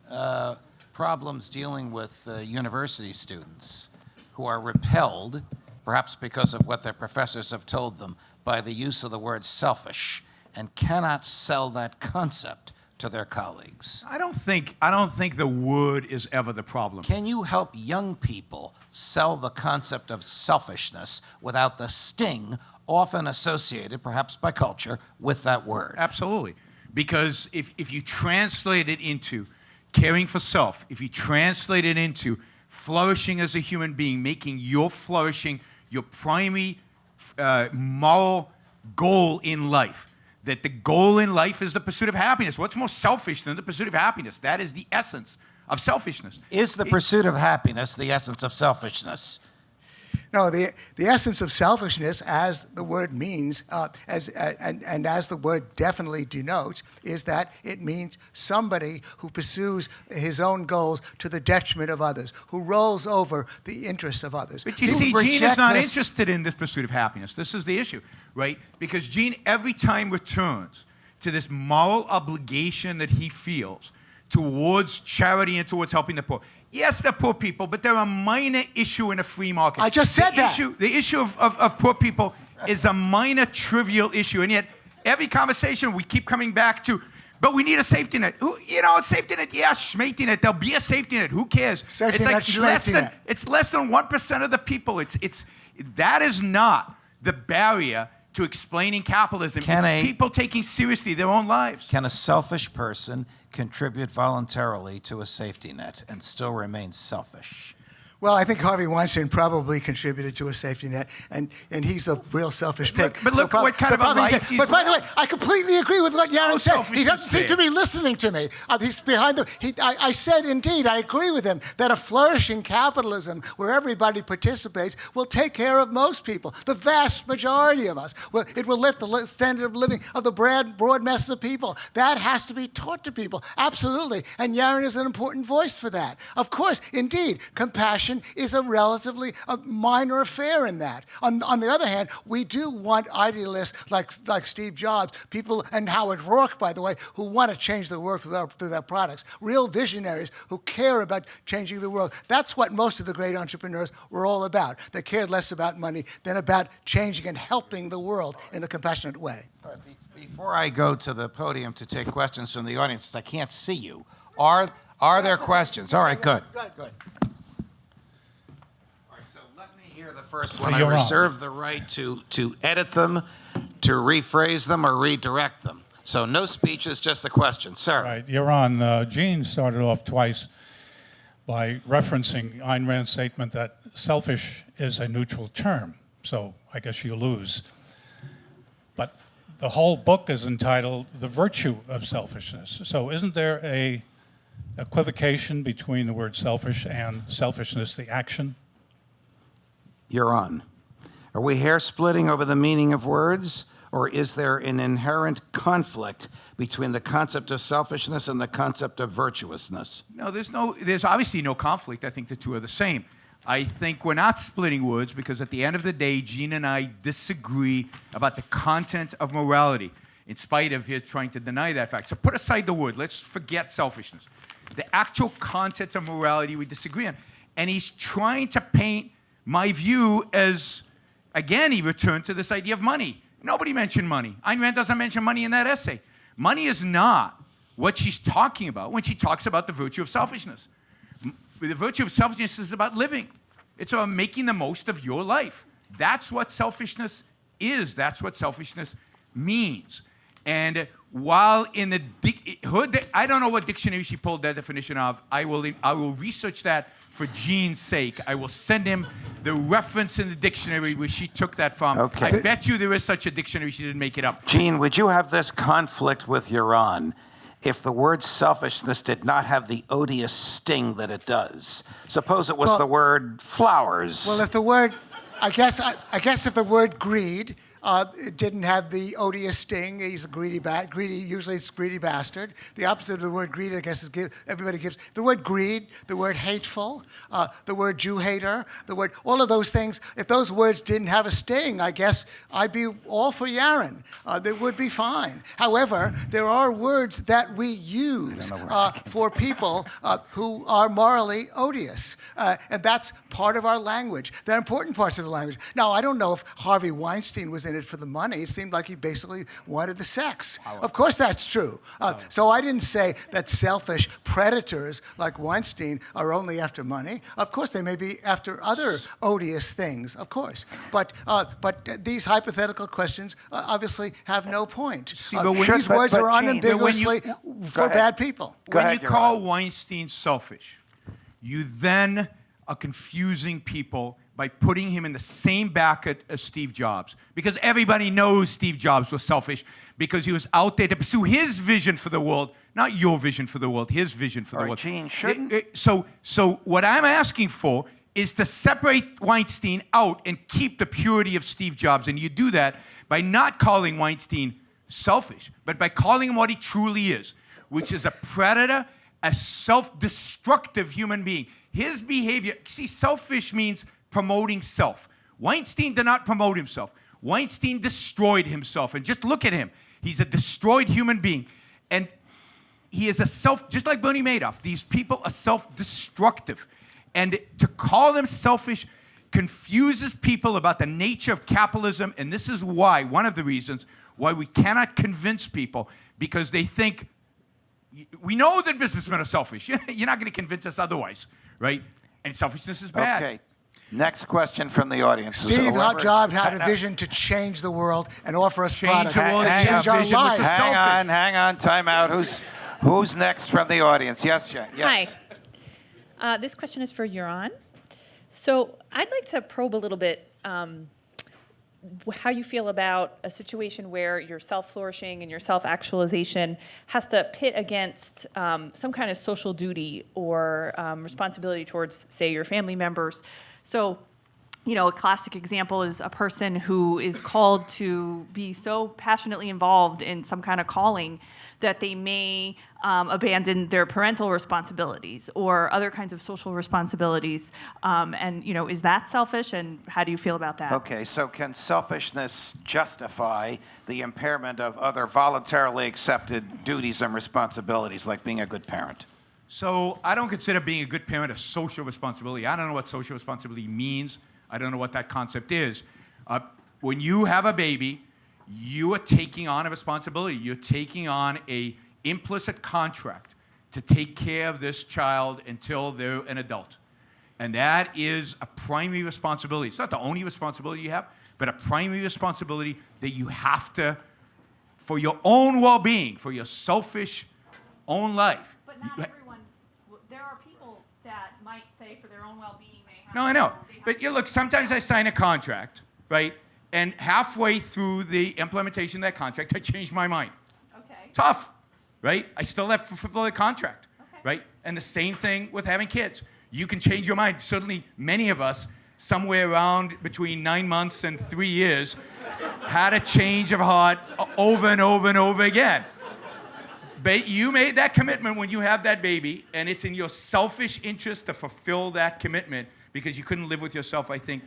problems dealing with university students who are repelled, perhaps because of what their professors have told them, by the use of the word selfish and cannot sell that concept to their colleagues? I don't think the word is ever the problem. Can you help young people sell the concept of selfishness without the sting often associated, perhaps by culture, with that word? Absolutely. Because if you translate it into caring for self, if you translate it into flourishing as a human being, making your flourishing your primary moral goal in life, that the goal in life is the pursuit of happiness. What's more selfish than the pursuit of happiness? That is the essence of selfishness. Is the pursuit of happiness the essence of selfishness? No, the essence of selfishness, as the word means, as the word definitely denotes, is that it means somebody who pursues his own goals to the detriment of others, who rolls over the interests of others. But you see, Gene is not interested in this pursuit of happiness. This is the issue, right? Because Gene every time returns to this moral obligation that he feels towards charity and towards helping the poor. Yes, they're poor people, but they're a minor issue in a free market. I just said that. The issue of poor people is a minor, trivial issue, and yet every conversation we keep coming back to, but we need a safety net. A safety net, yeah, schmatey net. There'll be a safety net. Who cares? Safety net, schmatey net. It's less than 1% of the people. That is not the barrier to explaining capitalism. It's people taking seriously their own lives. Can a selfish person contribute voluntarily to a safety net and still remain selfish? Well, I think Harvey Weinstein probably contributed to a safety net, and he's a real selfish pig. But look what kind of a life he's But by the way, I completely agree with what Yaron said. He doesn't seem to be be listening to me. He's behind the... I said, indeed, I agree with him, that a flourishing capitalism where everybody participates will take care of most people, the vast majority of us. Well, it will lift the standard of living of the broad masses of people. That has to be taught to people, absolutely. And Yaron is an important voice for that. Of course, indeed, compassion is a relatively minor affair in that. On the other hand, we do want idealists like Steve Jobs, people, and Howard Rourke, by the way, who want to change the world through their products. Real visionaries who care about changing the world. That's what most of the great entrepreneurs were all about. They cared less about money than about changing and helping the world in a compassionate way. All right, before I go to the podium to take questions from the audience, I can't see you. Are there questions? All right, good. Good. The first one, I reserve the right to edit them, to rephrase them, or redirect them. So no speeches, just a question. Sir. Right. Yaron, Gene started off twice by referencing Ayn Rand's statement that selfish is a neutral term. So I guess you lose. But the whole book is entitled The Virtue of Selfishness. So isn't there a equivocation between the word selfish and selfishness, the action? Yaron, are we hair-splitting over the meaning of words, or is there an inherent conflict between the concept of selfishness and the concept of virtuousness? No, there's obviously no conflict. I think the two are the same. I think we're not splitting words because at the end of the day, Gene and I disagree about the content of morality, in spite of his trying to deny that fact. So put aside the word. Let's forget selfishness. The actual content of morality we disagree on. And he's trying to paint my view as, again, he returned to this idea of money. Nobody mentioned money. Ayn Rand doesn't mention money in that essay. Money is not what she's talking about when she talks about the virtue of selfishness. The virtue of selfishness is about living. It's about making the most of your life. That's what selfishness is. That's what selfishness means. And while in the I don't know what dictionary she pulled that definition of. I will research that for Gene's sake. I will send him the reference in the dictionary where she took that from. Okay. I bet you there is such a dictionary. She didn't make it up. Gene, would you have this conflict with Yaron if the word selfishness did not have the odious sting that it does? Suppose it was the word flowers. Well, if the word, I guess if the word greed it didn't have the odious sting. He's a greedy, usually it's greedy bastard. The opposite of the word greed, I guess, is everybody gives. The word greed, the word hateful, the word Jew hater, all of those things, if those words didn't have a sting, I guess I'd be all for Yaron. They would be fine. However, there are words that we use for people who are morally odious. And that's part of our language. They're important parts of the language. Now, I don't know if Harvey Weinstein was in in it for the money. It seemed like he basically wanted the sex. Of course that's true. So I didn't say that selfish predators like Weinstein are only after money. Of course they may be after other odious things, of course. But these hypothetical questions obviously have no point. These words are unambiguously for bad people. When you call Weinstein selfish, you then are confusing people by putting him in the same bracket as Steve Jobs. Because everybody knows Steve Jobs was selfish because he was out there to pursue his vision for the world, not your vision for the world, his vision for the world. Gene, shouldn't... So what I'm asking for is to separate Weinstein out and keep the purity of Steve Jobs. And you do that by not calling Weinstein selfish, but by calling him what he truly is, which is a predator, a self-destructive human being. His behavior, see, selfish means promoting self. Weinstein did not promote himself. Weinstein destroyed himself. And just look at him. He's a destroyed human being. And he is just like Bernie Madoff, these people are self-destructive. And to call them selfish confuses people about the nature of capitalism. And this is why, one of the reasons why we cannot convince people, because they think, we know that businessmen are selfish. You're not going to convince us otherwise, right? And selfishness is bad. Okay. Next question from the audience. Steve Jobs had a vision to change the world and offer us products. the world and change our lives. Hang on, time out. Who's next from the audience? Yes. Hi. This question is for Yaron. So I'd like to probe a little bit how you feel about a situation where your self-flourishing and your self-actualization has to pit against some kind of social duty or responsibility towards, say, your family members. So, a classic example is a person who is called to be so passionately involved in some kind of calling that they may abandon their parental responsibilities or other kinds of social responsibilities. Is that selfish, and how do you feel about that? Okay, so can selfishness justify the impairment of other voluntarily accepted duties and responsibilities, like being a good parent? So I don't consider being a good parent a social responsibility. I don't know what social responsibility means. I don't know what that concept is. When you have a baby, you are taking on a responsibility. You're taking on an implicit contract to take care of this child until they're an adult. And that is a primary responsibility. It's not the only responsibility you have, but a primary responsibility that you have to, for your own well-being, for your selfish own life. But not everyone. There are people that might say for their own well-being they have. No, I know. But look, sometimes I sign a contract, right? And halfway through the implementation of that contract, I change my mind. Okay. Tough, right? I still have to fulfill the contract, Okay. right? And the same thing with having kids. You can change your mind. Certainly, many of us, somewhere around between 9 months and 3 years, had a change of heart over and over and over again. But you made that commitment when you have that baby, and it's in your selfish interest to fulfill that commitment because you couldn't live with yourself, I think,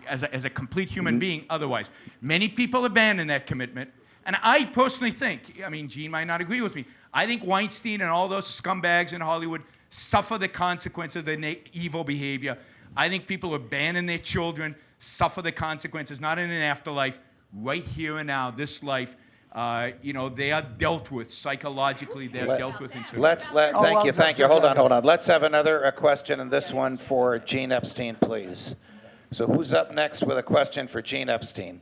as a complete human being otherwise. Many people abandon that commitment. And I personally think, Gene might not agree with me, I think Weinstein and all those scumbags in Hollywood suffer the consequences of their evil behavior. I think people who abandon their children suffer the consequences, not in an afterlife, right here and now, this life. They are dealt with psychologically. They're dealt with internally. Thank you. Hold on. Let's have another question, and this one for Gene Epstein, please. So who's up next with a question for Gene Epstein?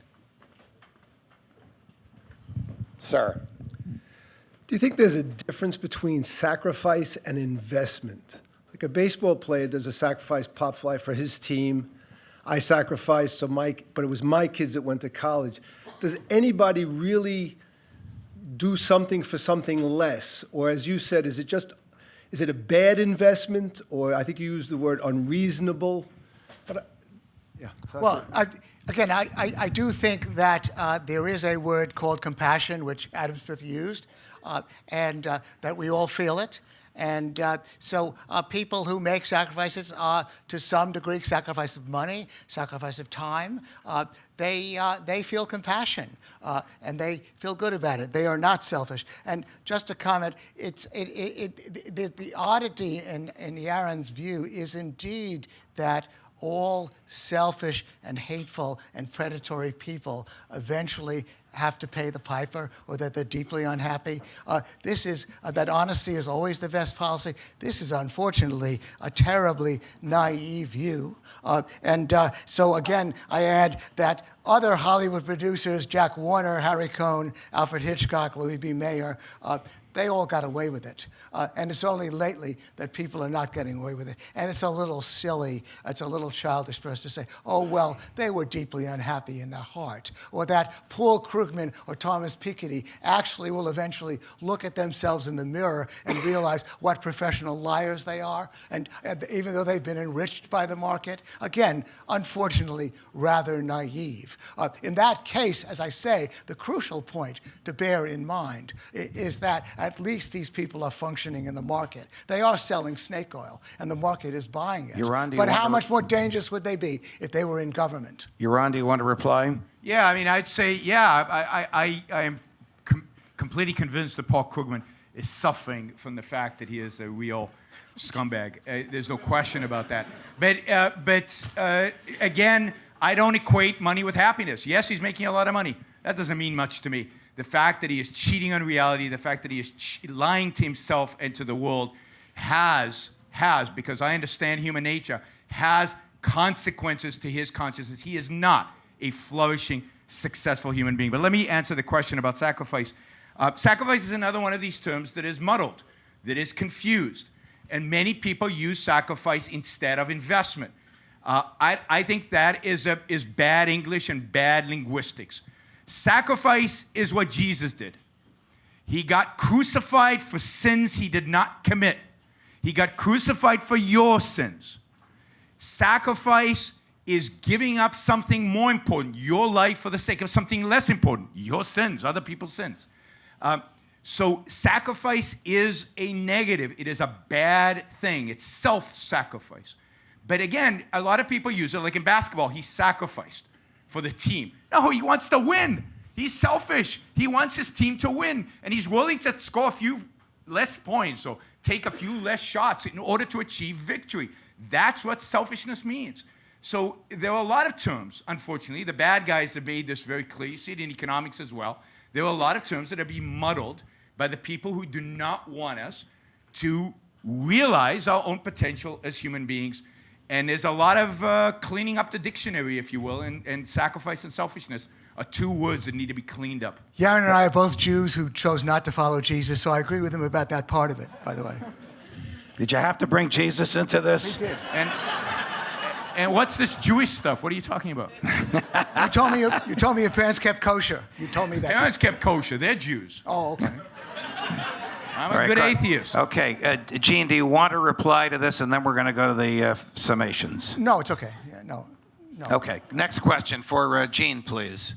Sir. Do you think there's a difference between sacrifice and investment? Like a baseball player does a sacrifice pop fly for his team. I sacrificed but it was my kids that went to college. Does anybody really do something for something less? Or as you said, is it a bad investment? Or I think you used the word unreasonable. Well, I do think that there is a word called compassion, which Adam Smith used, and that we all feel it. And so people who make sacrifices, to some degree, sacrifice of money, sacrifice of time, they feel compassion, and they feel good about it. They are not selfish. And just a comment, the oddity in Yaron's view is indeed that all selfish and hateful and predatory people eventually have to pay the piper, or that they're deeply unhappy. This is that honesty is always the best policy. This is unfortunately a terribly naive view. So again, I add that other Hollywood producers, Jack Warner, Harry Cohn, Alfred Hitchcock, Louis B. Mayer, they all got away with it. And it's only lately that people are not getting away with it. And it's a little silly, it's a little childish for us to say, oh, well, they were deeply unhappy in their heart. Or that Paul Krugman or Thomas Piketty actually will eventually look at themselves in the mirror and realize what professional liars they are. And even though they've been enriched by the market, again, unfortunately, rather naive. In that case, as I say, the crucial point to bear in mind is that at least these people are functioning in the market. They are selling snake oil, and the market is buying it. Yaron, But how much more dangerous would they be if they were in government? Yaron, do you want to reply? Yeah, I mean, I'd say, yeah, I am completely convinced that Paul Krugman is suffering from the fact that he is a real scumbag. There's no question about that. But again, I don't equate money with happiness. Yes, he's making a lot of money. That doesn't mean much to me. The fact that he is cheating on reality, the fact that he is lying to himself and to the world has, because I understand human nature, has consequences to his consciousness. He is not a flourishing, successful human being. But let me answer the question about sacrifice. Sacrifice is another one of these terms that is muddled, that is confused. And many people use sacrifice instead of investment. I think that is bad English and bad linguistics. Sacrifice is what Jesus did. He got crucified for sins he did not commit. He got crucified for your sins. Sacrifice is giving up something more important, your life, for the sake of something less important, your sins, other people's sins. So sacrifice is a negative. It is a bad thing. It's self-sacrifice. But again, a lot of people use it, like in basketball, he sacrificed for the team. No, he wants to win. He's selfish. He wants his team to win. And he's willing to score a few less points or take a few less shots in order to achieve victory. That's what selfishness means. So there are a lot of terms, unfortunately. The bad guys have made this very clear. You see it in economics as well. There are a lot of terms that are being muddled by the people who do not want us to realize our own potential as human beings. And there's a lot of cleaning up the dictionary, if you will, and sacrifice and selfishness are two words that need to be cleaned up. Yaron and I are both Jews who chose not to follow Jesus, so I agree with him about that part of it, by the way. Did you have to bring Jesus into this? He did. And what's this Jewish stuff? What are you talking about? You told me your parents kept kosher. You told me that. Parents kept kosher. They're Jews. Oh, okay. I'm a good atheist. Okay. Gene, do you want to reply to this, and then we're going to go to the summations? No, it's okay. Yeah, no. Okay. Next question for Gene, please.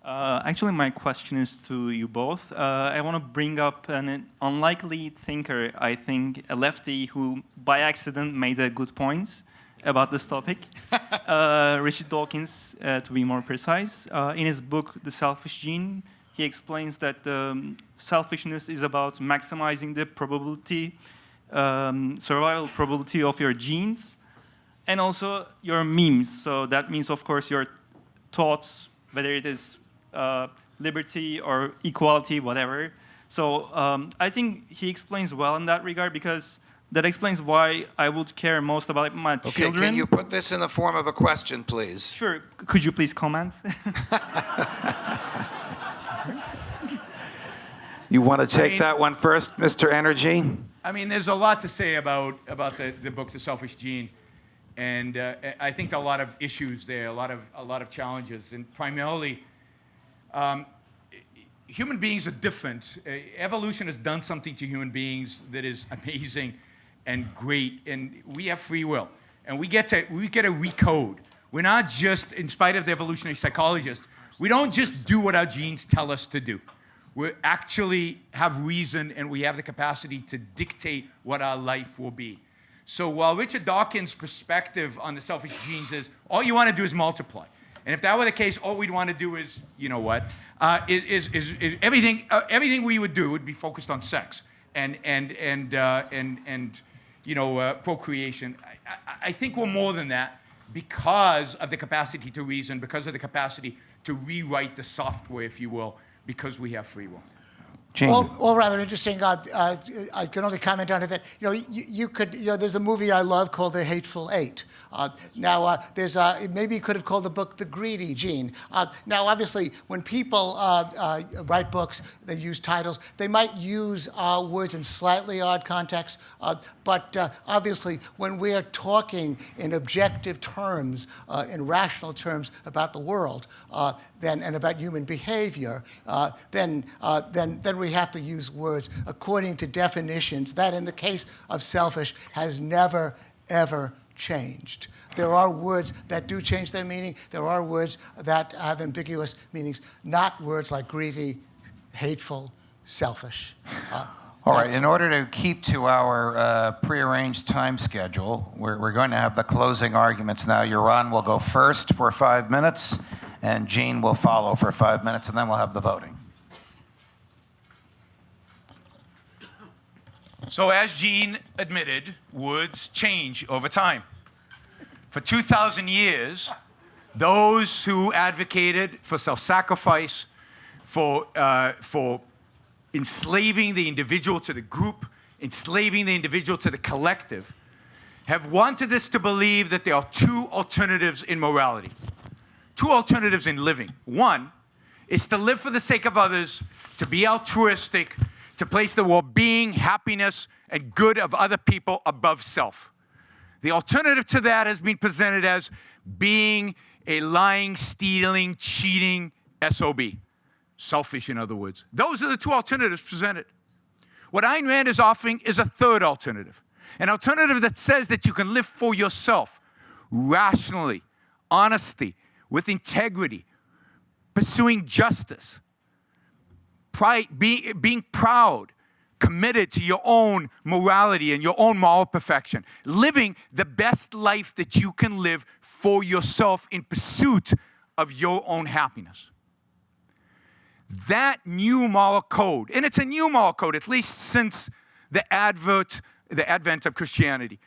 Actually, my question is to you both. I want to bring up an unlikely thinker, I think, a lefty who by accident made a good point about this topic. Richard Dawkins, to be more precise. In his book, The Selfish Gene, he explains that selfishness is about maximizing the probability, survival probability of your genes, and also your memes. So that means, of course, your thoughts, whether it is liberty or equality, whatever. So I think he explains well in that regard, because that explains why I would care most about my children. Okay, can you put this in the form of a question, please? Sure. Could you please comment? You want to take that one first, Mr. Energy? I mean, there's a lot to say about the book, The Selfish Gene. And I think there are a lot of issues there, a lot of challenges. And primarily, human beings are different. Evolution has done something to human beings that is amazing and great, and we have free will, and we get to recode. We're not just, in spite of the evolutionary psychologists, we don't just do what our genes tell us to do. We actually have reason, and we have the capacity to dictate what our life will be. So while Richard Dawkins' perspective on the selfish genes is all you want to do is multiply. And if that were the case, all we'd want to do is, you know what, is everything we would do would be focused on sex and procreation. I think we're more than that because of the capacity to reason, because of the capacity to rewrite the software, if you will, because we have free will. Gene. All rather interesting. I can only comment on it that you could there's a movie I love called The Hateful Eight. There's maybe you could have called the book The Greedy Gene. Now obviously when people write books, they use titles. They might use words in slightly odd contexts, but obviously when we are talking in objective terms, in rational terms about the world, and about human behavior, then we have to use words according to definitions that, in the case of selfish, has never, ever changed. There are words that do change their meaning. There are words that have ambiguous meanings, not words like greedy, hateful, selfish. All right, in order to keep to our prearranged time schedule, we're going to have the closing arguments now. Yaron will go first for 5 minutes, and Gene will follow for 5 minutes, and then we'll have the voting. So as Gene admitted, words change over time. For 2,000 years, those who advocated for self-sacrifice, for enslaving the individual to the group, enslaving the individual to the collective, have wanted us to believe that there are two alternatives in morality, two alternatives in living. One is to live for the sake of others, to be altruistic, to place the well-being, happiness, and good of other people above self. The alternative to that has been presented as being a lying, stealing, cheating SOB. Selfish, in other words. Those are the two alternatives presented. What Ayn Rand is offering is a third alternative. An alternative that says that you can live for yourself, rationally, honesty, with integrity, pursuing justice, being proud, committed to your own morality and your own moral perfection, living the best life that you can live for yourself in pursuit of your own happiness. That new moral code, and it's a new moral code, at least since the advent of Christianity.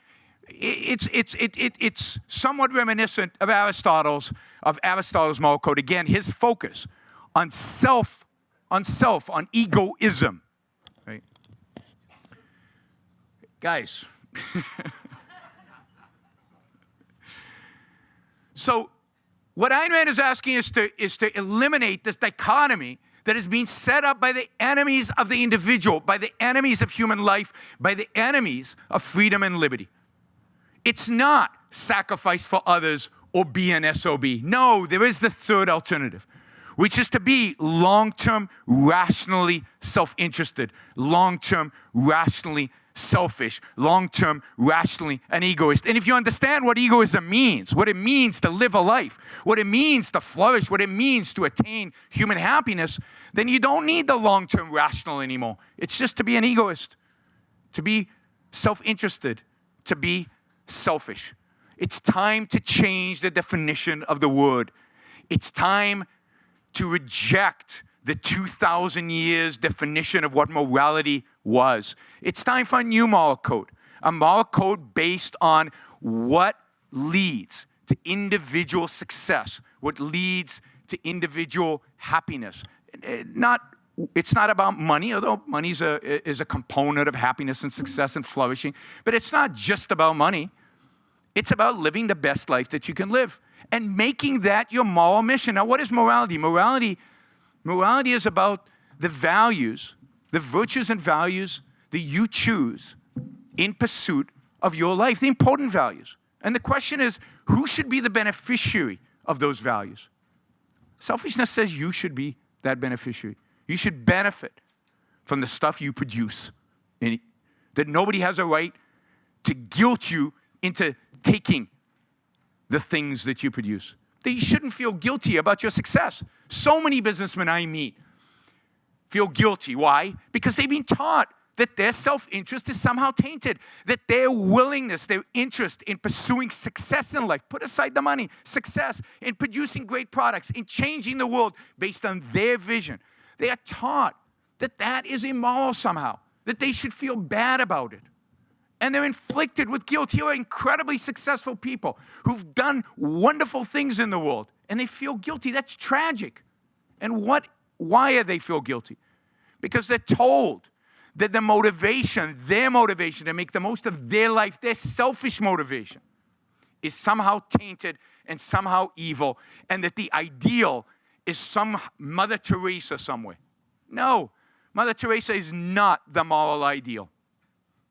It's somewhat reminiscent of Aristotle's moral code. Again, his focus on self, on egoism. Right? Guys. So what Ayn Rand is asking is to eliminate this dichotomy that is being set up by the enemies of the individual, by the enemies of human life, by the enemies of freedom and liberty. It's not sacrifice for others or be an SOB. No, there is the third alternative, which is to be long-term, rationally self-interested, long-term, rationally selfish, long-term, rationally an egoist. And if you understand what egoism means, what it means to live a life, what it means to flourish, what it means to attain human happiness, then you don't need the long-term rational anymore. It's just to be an egoist, to be self-interested, to be selfish. It's time to change the definition of the word. It's time to reject the 2,000 years definition of what morality was. It's time for a new moral code, a moral code based on what leads to individual success, what leads to individual happiness. It's not about money, although money is a component of happiness and success and flourishing, but it's not just about money. It's about living the best life that you can live and making that your moral mission. Now, what is morality? Morality is about the values, the virtues and values that you choose in pursuit of your life, the important values. And the question is, who should be the beneficiary of those values? Selfishness says you should be that beneficiary. You should benefit from the stuff you produce, that nobody has a right to guilt you into taking the things that you produce. That you shouldn't feel guilty about your success. So many businessmen I meet feel guilty. Why? Because they've been taught that their self-interest is somehow tainted, that their willingness, their interest in pursuing success in life, put aside the money, success in producing great products, in changing the world based on their vision. They are taught that that is immoral somehow, that they should feel bad about it. and they're inflicted with guilt. Here are incredibly successful people who've done wonderful things in the world, and they feel guilty. That's tragic. And why do they feel guilty? Because they're told that their motivation to make the most of their life, their selfish motivation, is somehow tainted and somehow evil, and that the ideal is some Mother Teresa somewhere. No, Mother Teresa is not the moral ideal.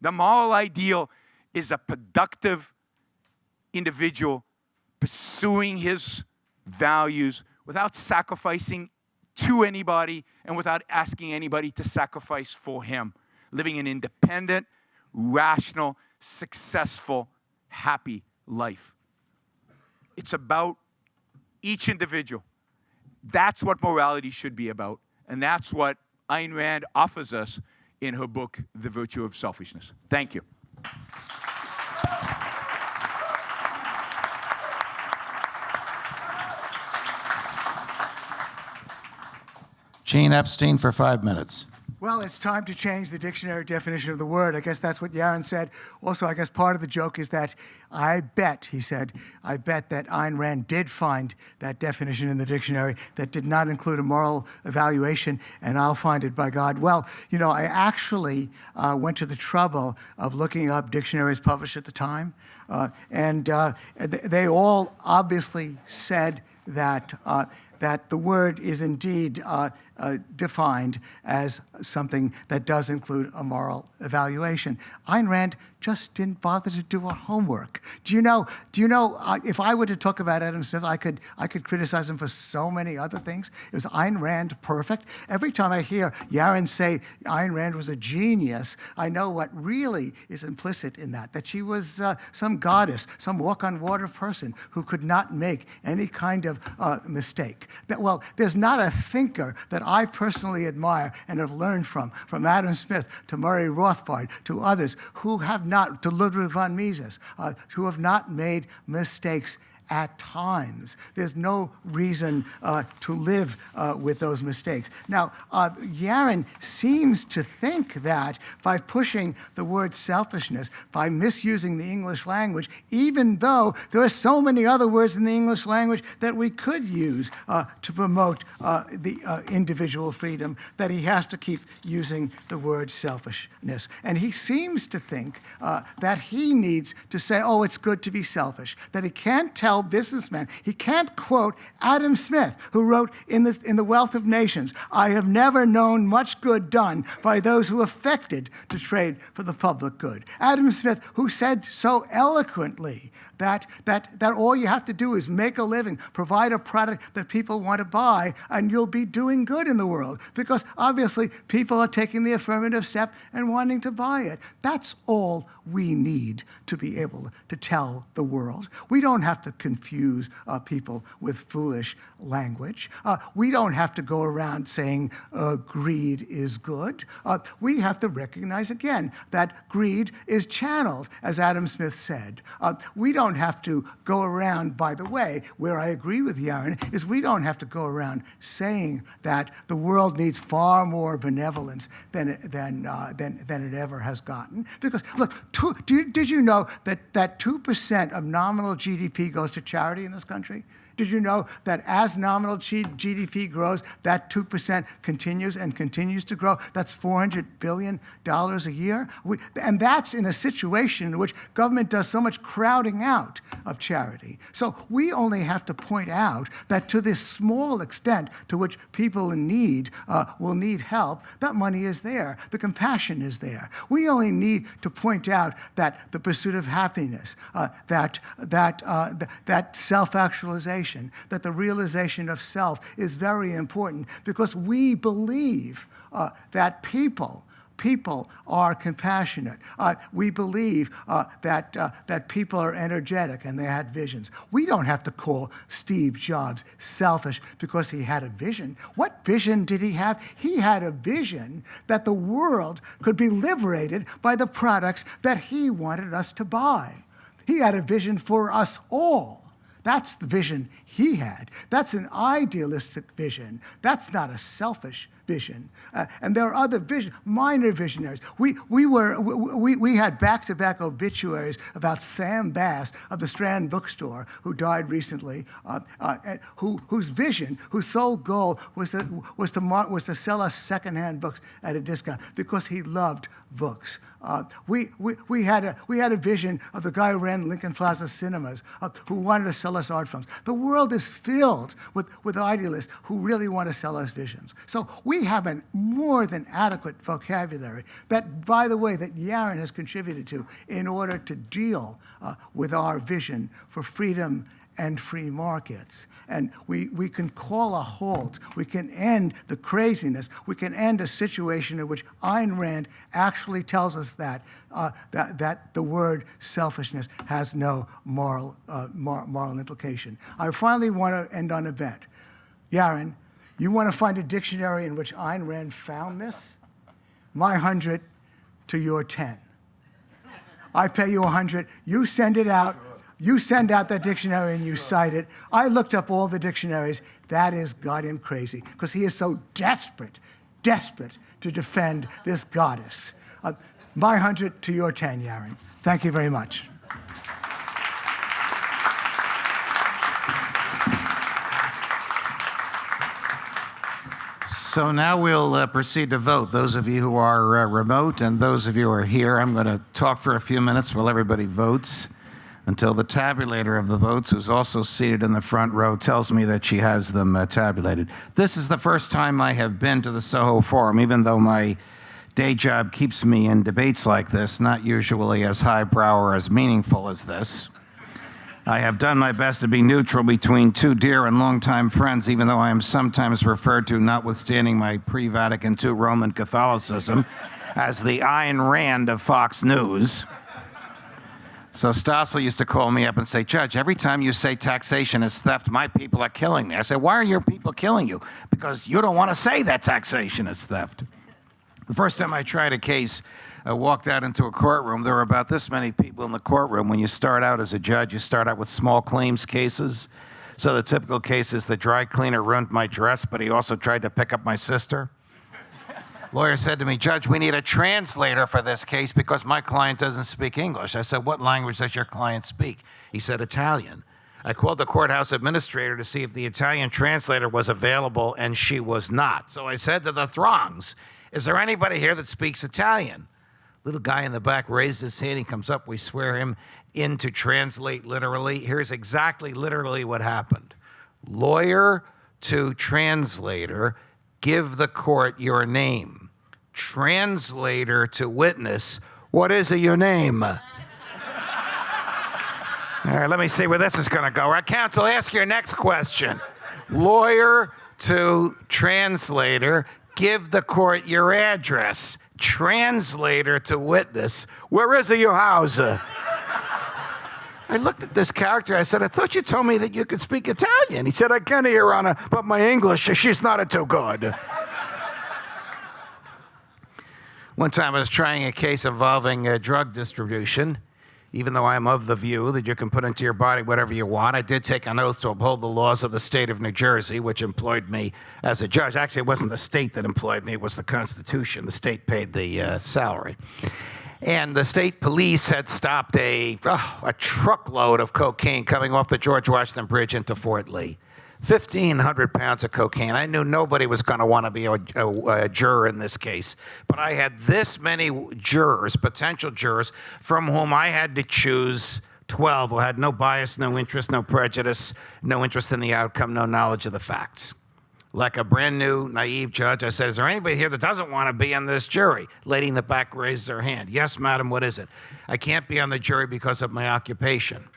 The moral ideal is a productive individual pursuing his values without sacrificing to anybody and without asking anybody to sacrifice for him. Living an independent, rational, successful, happy life. It's about each individual. That's what morality should be about. And that's what Ayn Rand offers us in her book, The Virtue of Selfishness. Thank you. Gene Epstein for 5 minutes. Well, it's time to change the dictionary definition of the word. I guess that's what Yaron said. Also, I guess part of the joke is that I bet that Ayn Rand did find that definition in the dictionary that did not include a moral evaluation, and I'll find it by God. Well, you know, I actually went to the trouble of looking up dictionaries published at the time, and they all obviously said that the word is indeed defined as something that does include a moral evaluation. Ayn Rand just didn't bother to do her homework. Do you know? If I were to talk about Adam Smith, I could criticize him for so many other things. Is Ayn Rand perfect? Every time I hear Yaron say Ayn Rand was a genius, I know what really is implicit in that she was some goddess, some walk-on-water person who could not make any kind of mistake. Well, there's not a thinker that I personally admire and have learned from Adam Smith to Murray Rothbard to others who have not, to Ludwig von Mises, who have not made mistakes at times. There's no reason to live with those mistakes. Now, Yaron seems to think that by pushing the word selfishness, by misusing the English language, even though there are so many other words in the English language that we could use to promote the individual freedom, that he has to keep using the word selfishness. And he seems to think that he needs to say, oh, it's good to be selfish, that he can't tell businessmen. He can't quote Adam Smith, who wrote in The Wealth of Nations, I have never known much good done by those who affected to trade for the public good. Adam Smith, who said so eloquently that all you have to do is make a living, provide a product that people want to buy, and you'll be doing good in the world. Because obviously people are taking the affirmative step and wanting to buy it. That's all we need to be able to tell the world. We don't have to confuse people with foolish language. We don't have to go around saying greed is good. We have to recognize again that greed is channeled, as Adam Smith said. We don't have to go around, by the way, where I agree with Yaron, is we don't have to go around saying that the world needs far more benevolence than it ever has gotten. Because, look, did you know that 2% of nominal GDP goes to charity in this country? Did you know that as nominal GDP grows, that 2% continues and continues to grow? That's $400 billion a year. And that's in a situation in which government does so much crowding out of charity. So we only have to point out that to this small extent to which people in need will need help, that money is there. The compassion is there. We only need to point out that the pursuit of happiness, that self-actualization, that the realization of self is very important because we believe that people are compassionate. We believe that people are energetic and they had visions. We don't have to call Steve Jobs selfish because he had a vision. What vision did he have? He had a vision that the world could be liberated by the products that he wanted us to buy. He had a vision for us all. That's the vision he had. That's an idealistic vision. That's not a selfish vision. And there are other minor visionaries. We had back-to-back obituaries about Sam Bass of the Strand Bookstore, who died recently, whose vision, whose sole goal was to sell us secondhand books at a discount because he loved books. We had a vision of the guy who ran Lincoln Plaza Cinemas, who wanted to sell us art films. The world is filled with idealists who really want to sell us visions. So we have a more than adequate vocabulary that, by the way, that Yaron has contributed to in order to deal with our vision for freedom and free markets. And we can call a halt. We can end the craziness. We can end a situation in which Ayn Rand actually tells us that the word selfishness has no moral implication. I finally want to end on a bet. Yaron, you want to find a dictionary in which Ayn Rand found this? My 100 to your 10. I pay you 100. You send it out. You send out that dictionary and you cite it. I looked up all the dictionaries. That has got him crazy because he is so desperate to defend this goddess. My 100 to your 10, Yaron. Thank you very much. So now we'll proceed to vote. Those of you who are remote and those of you who are here, I'm going to talk for a few minutes while everybody votes, until the tabulator of the votes, who's also seated in the front row, tells me that she has them tabulated. This is the first time I have been to the Soho Forum, even though my day job keeps me in debates like this, not usually as highbrow or as meaningful as this. I have done my best to be neutral between two dear and longtime friends, even though I am sometimes referred to, notwithstanding my pre-Vatican II Roman Catholicism, as the Ayn Rand of Fox News. So Stossel used to call me up and say, Judge, every time you say taxation is theft, my people are killing me. I said, why are your people killing you? Because you don't want to say that taxation is theft. The first time I tried a case, I walked out into a courtroom. There were about this many people in the courtroom. When you start out as a judge, you start out with small claims cases. So the typical case is the dry cleaner ruined my dress, but he also tried to pick up my sister. Lawyer said to me, Judge, we need a translator for this case because my client doesn't speak English. I said, what language does your client speak? He said, Italian. I called the courthouse administrator to see if the Italian translator was available, and she was not. So I said to the throngs, is there anybody here that speaks Italian? Little guy in the back raised his hand. He comes up. We swear him in to translate literally. Here's exactly literally what happened. Lawyer to translator, give the court your name. Translator to witness, what is your name? All right, let me see where this is going to go. All right, counsel, ask your next question. Lawyer to translator, give the court your address. Translator to witness, where is your house? I looked at this character. I said, I thought you told me that you could speak Italian. He said, I can, Your Honor, but my English, she's not too good. One time I was trying a case involving drug distribution. Even though I'm of the view that you can put into your body whatever you want, I did take an oath to uphold the laws of the state of New Jersey, which employed me as a judge. Actually, it wasn't the state that employed me, it was the Constitution. The state paid the salary. And the state police had stopped a truckload of cocaine coming off the George Washington Bridge into Fort Lee. 1,500 pounds of cocaine. I knew nobody was going to want to be a juror in this case. But I had this many jurors, potential jurors, from whom I had to choose 12 who had no bias, no interest, no prejudice, no interest in the outcome, no knowledge of the facts. Like a brand new, naive judge, I said, is there anybody here that doesn't want to be on this jury? Lady in the back raises her hand. Yes, madam, what is it? I can't be on the jury because of my occupation.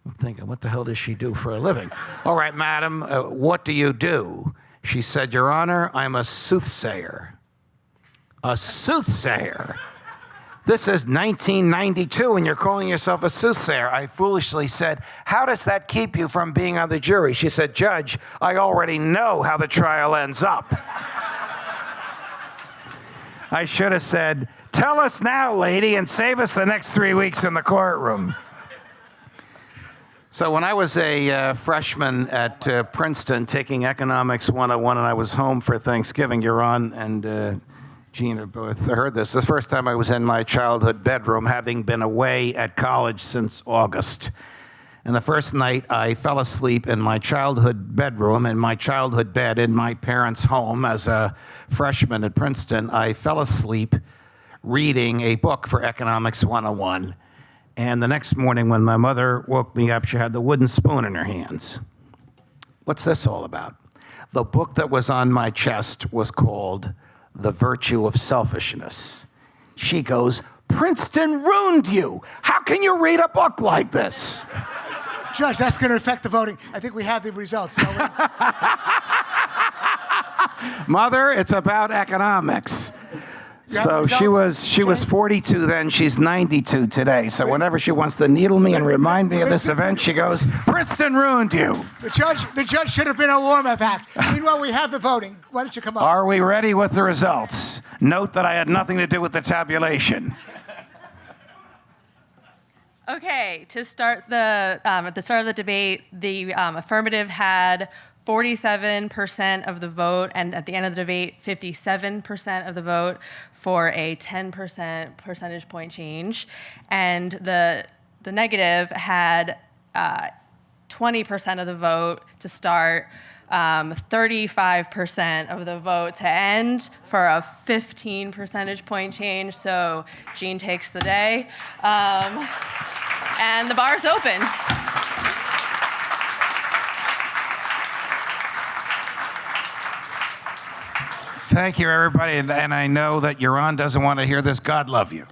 I'm thinking, what the hell does she do for a living? All right, madam, what do you do? She said, Your Honor, I'm a soothsayer. A soothsayer? This is 1992 and you're calling yourself a soothsayer. I foolishly said, how does that keep you from being on the jury? She said, Judge, I already know how the trial ends up. I should have said, tell us now, lady, and save us the next 3 weeks in the courtroom. So when I was a freshman at Princeton taking Economics 101 and I was home for Thanksgiving, Yaron and Gene have both heard this. This first time I was in my childhood bedroom, having been away at college since August. And the first night I fell asleep in my childhood bedroom, in my childhood bed, in my parents' home as a freshman at Princeton. I fell asleep reading a book for Economics 101. And the next morning when my mother woke me up, she had the wooden spoon in her hands. What's this all about? The book that was on my chest was called The Virtue of Selfishness. She goes, "Princeton ruined you. How can you read a book like this?" Judge, that's going to affect the voting. I think we have the results. Mother, it's about economics. So results, she was 42 then, she's 92 today. So whenever she wants to needle me and remind me of this event, she goes, "Princeton ruined you." The judge should have been a warm-up act. Meanwhile, we have the voting. Why don't you come up? Are we ready with the results? Note that I had nothing to do with the tabulation. Okay, to start at the start of the debate, the affirmative had 47% of the vote, and at the end of the debate, 57% of the vote for a 10% percentage point change. And the negative had 20% of the vote to start, 35% of the vote to end for a 15 percentage point change. So Gene takes the day. And the bar's open. Thank you, everybody. And I know that Yaron doesn't want to hear this. God love you.